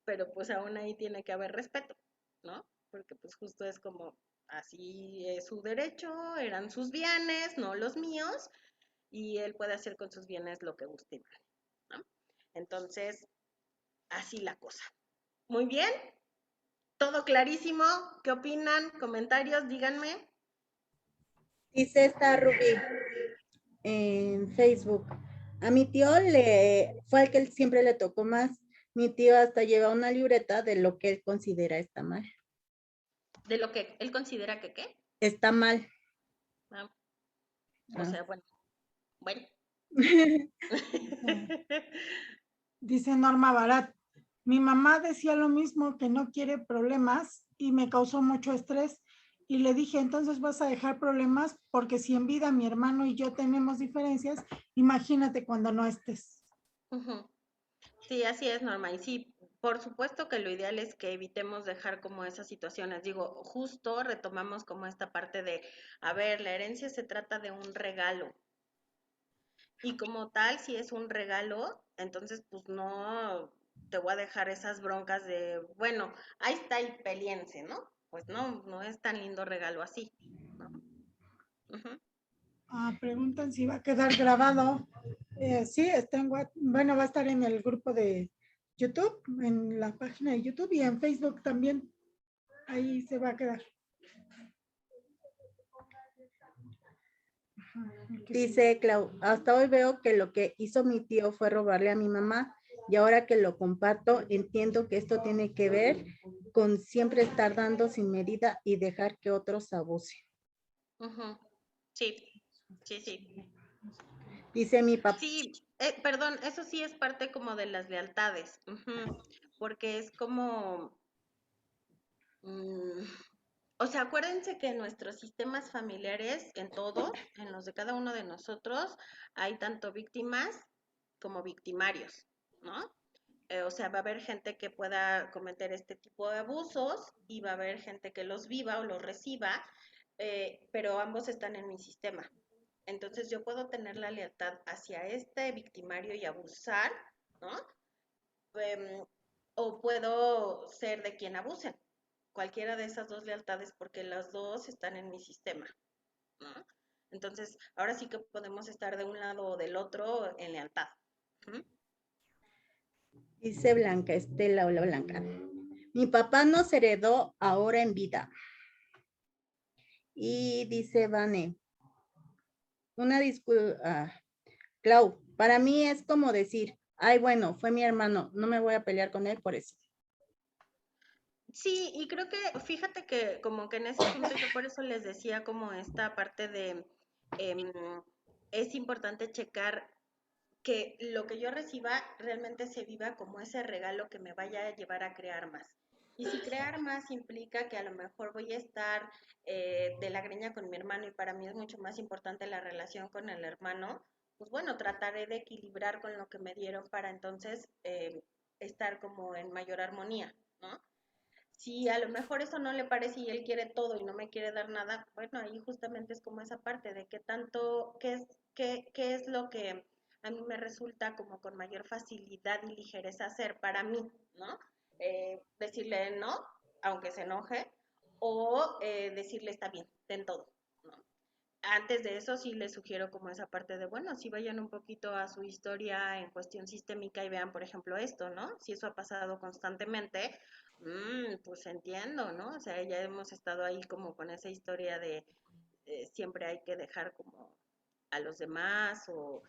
pero pues aún ahí tiene que haber respeto, ¿no? Porque pues justo es como, así es su derecho, eran sus bienes, no los míos, y él puede hacer con sus bienes lo que guste, ¿no? Entonces, así la cosa. Muy bien, todo clarísimo. ¿Qué opinan? Comentarios, díganme. Dice esta Rubí en Facebook. A mi tío fue al que siempre le tocó más. Mi tío hasta lleva una libreta de lo que él considera está mal. De lo que él considera que qué. Está mal. Ah, o sea, bueno. Bueno. Dice Norma Barat, mi mamá decía lo mismo, que no quiere problemas y me causó mucho estrés. Y le dije, entonces vas a dejar problemas porque si en vida mi hermano y yo tenemos diferencias, imagínate cuando no estés. Sí, así es, Norma. Y sí, por supuesto que lo ideal es que evitemos dejar como esas situaciones. Digo, justo retomamos como esta parte de, a ver, la herencia se trata de un regalo. Y como tal, si es un regalo, entonces pues no te voy a dejar esas broncas de, bueno, ahí está y peleense, ¿no? Pues no, no es tan lindo regalo así, ¿no? Ujú. Preguntan si va a quedar grabado. Sí, está bueno, va a estar en el grupo de YouTube, en la página de YouTube y en Facebook también. Ahí se va a quedar. Dice Clau, hasta hoy veo que lo que hizo mi tío fue robarle a mi mamá y ahora que lo comparto entiendo que esto tiene que ver con siempre estar dando sin medida y dejar que otros abusen. Sí, sí, sí. Dice mi papá. Sí, perdón, eso sí es parte como de las lealtades, porque es como, o sea, acuérdense que en nuestros sistemas familiares, en todos, en los de cada uno de nosotros, hay tanto víctimas como victimarios, ¿no? O sea, va a haber gente que pueda cometer este tipo de abusos y va a haber gente que los viva o los reciba, pero ambos están en mi sistema. Entonces yo puedo tener la lealtad hacia este victimario y abusar, ¿no? Em, o puedo ser de quien abusen. Cualquiera de esas dos lealtades, porque las dos están en mi sistema, ¿no? Entonces, ahora sí que podemos estar de un lado o del otro en lealtad. ¿Mm? Dice Blanca Estela, hola Blanca. Mi papá nos heredó ahora en vida. Y dice Vane, una disculpa, Clau, para mí es como decir, ay, bueno, fue mi hermano, no me voy a pelear con él por eso. Sí, y creo que, fíjate que como que en ese punto yo por eso les decía como esta parte de, em, es importante checar que lo que yo reciba realmente se viva como ese regalo que me vaya a llevar a crear más. Y si crear más implica que a lo mejor voy a estar de la greña con mi hermano y para mí es mucho más importante la relación con el hermano, pues bueno, trataré de equilibrar con lo que me dieron para entonces estar como en mayor armonía, ¿no? Si a lo mejor eso no le parece y él quiere todo y no me quiere dar nada, bueno, ahí justamente es como esa parte de qué tanto, qué es lo que a mí me resulta como con mayor facilidad y ligereza hacer para mí, ¿no? Decirle no, aunque se enoje, o decirle está bien, ten todo, ¿no? Antes de eso sí les sugiero como esa parte de, bueno, si vayan un poquito a su historia en cuestión sistémica y vean, por ejemplo, esto, ¿no? Si eso ha pasado constantemente, pues entiendo, ¿no? O sea, ya hemos estado ahí como con esa historia de siempre hay que dejar como a los demás o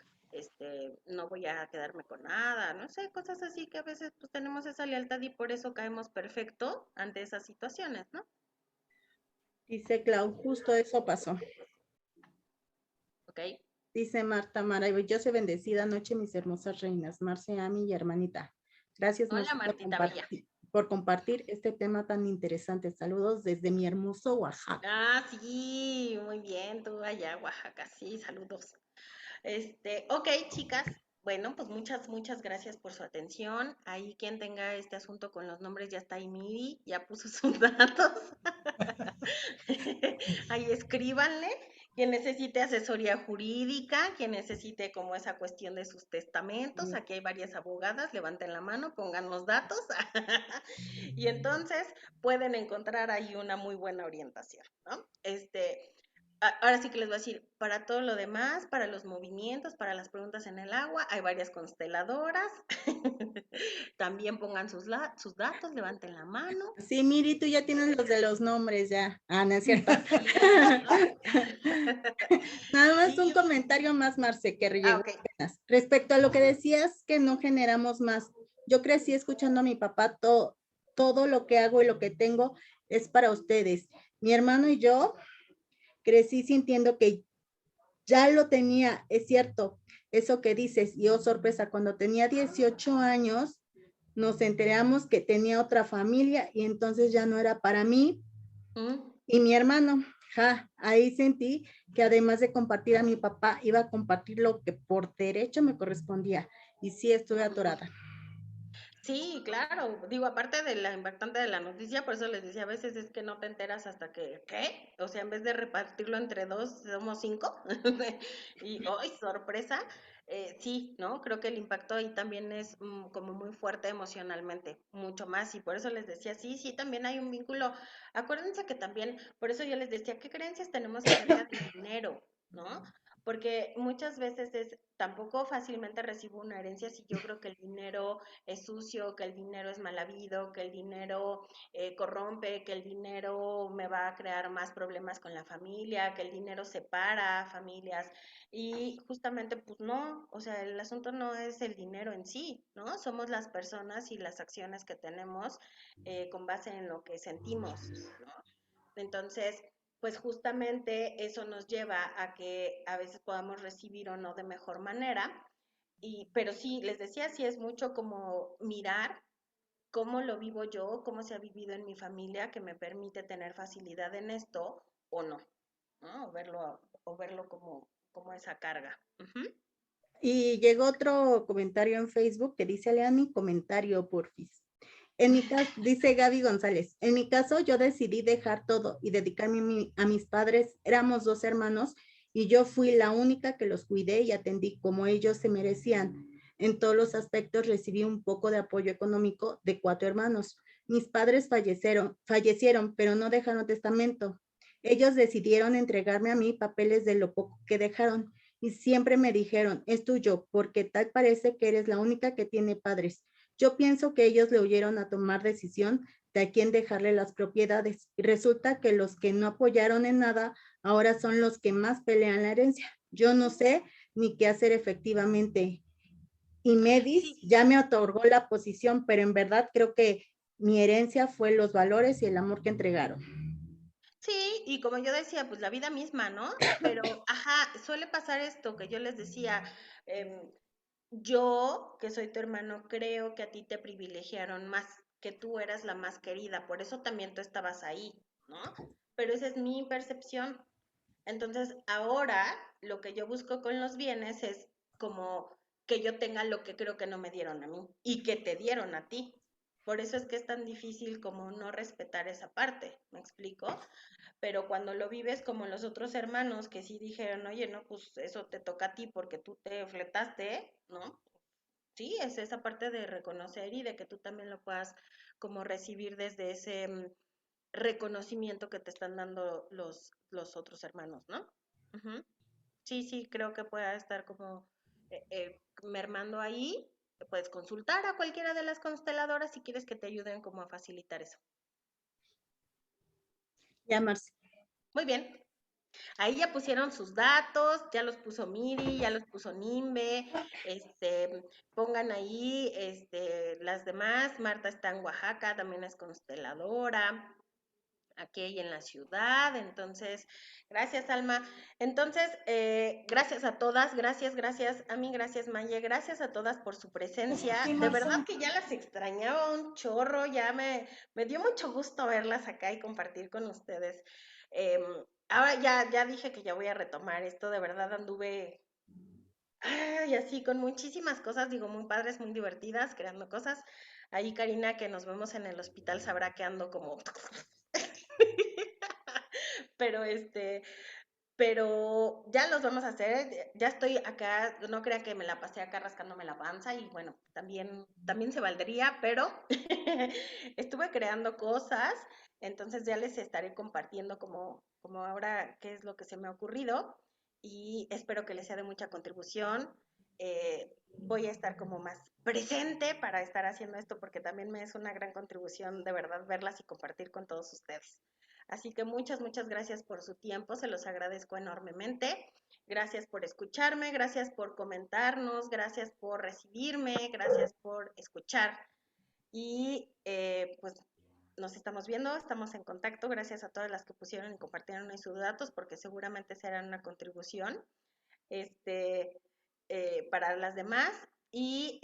no voy a quedarme con nada, no sé, cosas así que a veces pues tenemos esa lealtad y por eso caemos perfecto ante esas situaciones, ¿no? Dice Clau, justo eso pasó. ¿Ok? Dice Marta maravillosa y bendecida noche, mis hermosas reinas, Marce, Ami y hermanita. Gracias, Hola, Marce, Martita Bella. por compartir este tema tan interesante. Saludos desde mi hermoso Oaxaca. Ah, sí, muy bien, tú allá, Oaxaca, sí, saludos. Ok, chicas, bueno, pues muchas gracias por su atención. Ahí quien tenga este asunto con los nombres ya está ahí Miri, ya puso sus datos. Ahí escríbanle. Quien necesite asesoría jurídica, quien necesite como esa cuestión de sus testamentos, aquí hay varias abogadas, levanten la mano, pongan los datos y entonces pueden encontrar ahí una muy buena orientación, ¿no? Ahora sí que les voy a decir, para todo lo demás, para los movimientos, para las preguntas en el agua, hay varias consteladoras. También pongan sus datos, levanten la mano. Sí, Miri, tú ya tienes los de los nombres ya. Ah, no es cierto. Nada más un comentario más, Marce, que llegó Ok. apenas. Respecto a lo que decías que no generamos más. Yo crecí escuchando a mi papá, todo lo que hago y lo que tengo es para ustedes. Mi hermano y yo crecí sintiendo que ya lo tenía, es cierto, eso que dices, y oh sorpresa, cuando tenía 18 años, nos enteramos que tenía otra familia y entonces ya no era para mí y mi hermano. Ja, ahí sentí que además de compartir a mi papá, iba a compartir lo que por derecho me correspondía. Y sí, estuve atorada. Sí, claro. Digo, aparte de la impactante de la noticia, por eso les decía, a veces es que no te enteras hasta que, ¿qué? O sea, en vez de repartirlo entre dos, somos 5. Y, ¡ay, sorpresa! Sí, ¿no? Creo que el impacto ahí también es como muy fuerte emocionalmente, mucho más. Y por eso les decía, sí, también hay un vínculo. Acuérdense que también, por eso yo les decía, ¿qué creencias tenemos acerca del dinero? ¿No? Porque muchas veces tampoco fácilmente recibo una herencia si yo creo que el dinero es sucio, que el dinero es mal habido, que el dinero corrompe, que el dinero me va a crear más problemas con la familia, que el dinero separa familias. Y justamente, pues no, o sea, el asunto no es el dinero en sí, ¿no? Somos las personas y las acciones que tenemos con base en lo que sentimos, ¿no? Entonces, pues justamente eso nos lleva a que a veces podamos recibir o no de mejor manera. Pero sí, les decía, sí es mucho como mirar cómo lo vivo yo, cómo se ha vivido en mi familia, que me permite tener facilidad en esto o no, ¿no? O verlo como esa carga. Y llegó otro comentario en Facebook que dice, lean mi comentario, porfis. En mi caso, dice Gaby González, en mi caso yo decidí dejar todo y dedicarme a mis padres. Éramos 2 hermanos y yo fui la única que los cuidé y atendí como ellos se merecían. En todos los aspectos recibí un poco de apoyo económico de 4 hermanos. Mis padres fallecieron, pero no dejaron testamento. Ellos decidieron entregarme a mí papeles de lo poco que dejaron y siempre me dijeron, es tuyo, porque tal parece que eres la única que tiene padres. Yo pienso que ellos le huyeron a tomar decisión de a quién dejarle las propiedades. Y resulta que los que no apoyaron en nada ahora son los que más pelean la herencia. Yo no sé ni qué hacer efectivamente. Y Medis ya me otorgó la posición, pero en verdad creo que mi herencia fue los valores y el amor que entregaron. Sí, y como yo decía, pues la vida misma, ¿no? Pero, ajá, suele pasar esto que yo les decía, yo, que soy tu hermano, creo que a ti te privilegiaron más, que tú eras la más querida, por eso también tú estabas ahí, ¿no? Pero esa es mi percepción. Entonces, ahora lo que yo busco con los bienes es como que yo tenga lo que creo que no me dieron a mí y que te dieron a ti. Por eso es que es tan difícil como no respetar esa parte, ¿me explico? Pero cuando lo vives como los otros hermanos que sí dijeron, oye, no, pues eso te toca a ti porque tú te fletaste, ¿no? Sí, es esa parte de reconocer y de que tú también lo puedas como recibir desde ese reconocimiento que te están dando los otros hermanos, ¿no? Ujú. Sí, sí, creo que pueda estar como mermando ahí. Puedes consultar a cualquiera de las consteladoras si quieres que te ayuden como a facilitar eso. Ya, Marce. Muy bien. Ahí ya pusieron sus datos, ya los puso Miri, ya los puso Nimbe, pongan ahí, las demás, Marta está en Oaxaca, también es consteladora, aquí en la ciudad, entonces, gracias Alma. Entonces, gracias a todas, gracias a mí, gracias Maye, gracias a todas por su presencia. Sí, De Marce. verdad que ya las extrañaba un chorro, ya me dio mucho gusto verlas acá y compartir con ustedes. Ahora ya dije que ya voy a retomar esto, de verdad anduve ay, así con muchísimas cosas, digo, muy padres, muy divertidas, creando cosas. Ahí Karina, que nos vemos en el hospital, sabrá que ando como pero pero ya los vamos a hacer, ya estoy acá, no crean que me la pasé acá rascándome la panza y bueno, también se valdría, pero estuve creando cosas, entonces ya les estaré compartiendo como ahora qué es lo que se me ha ocurrido y espero que les sea de mucha contribución. Voy a estar como más presente para estar haciendo esto porque también me es una gran contribución de verdad verlas y compartir con todos ustedes. Así que muchas gracias por su tiempo, se los agradezco enormemente. Gracias por escucharme, gracias por comentarnos, gracias por recibirme, gracias por escuchar. Y pues nos estamos viendo, estamos en contacto. Gracias a todas las que pusieron y compartieron ahí sus datos, porque seguramente serán una contribución para las demás. Y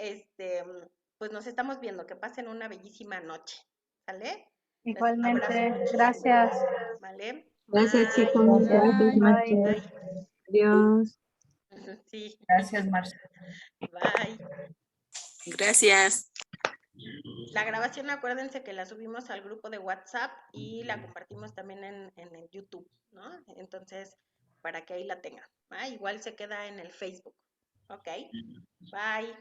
pues nos estamos viendo. Que pasen una bellísima noche. ¿Sale? Les abrazo Igualmente, muchísimo. gracias. ¿Vale? Gracias, Bye. chicos. Buenas Bye. noches. Bye. Adiós. Sí. Gracias, Marcia. Bye. Gracias. La grabación, acuérdense que la subimos al grupo de WhatsApp y la compartimos también en el YouTube, ¿no? Entonces, para que ahí la tengan. Igual se queda en el Facebook. Ok. Bye.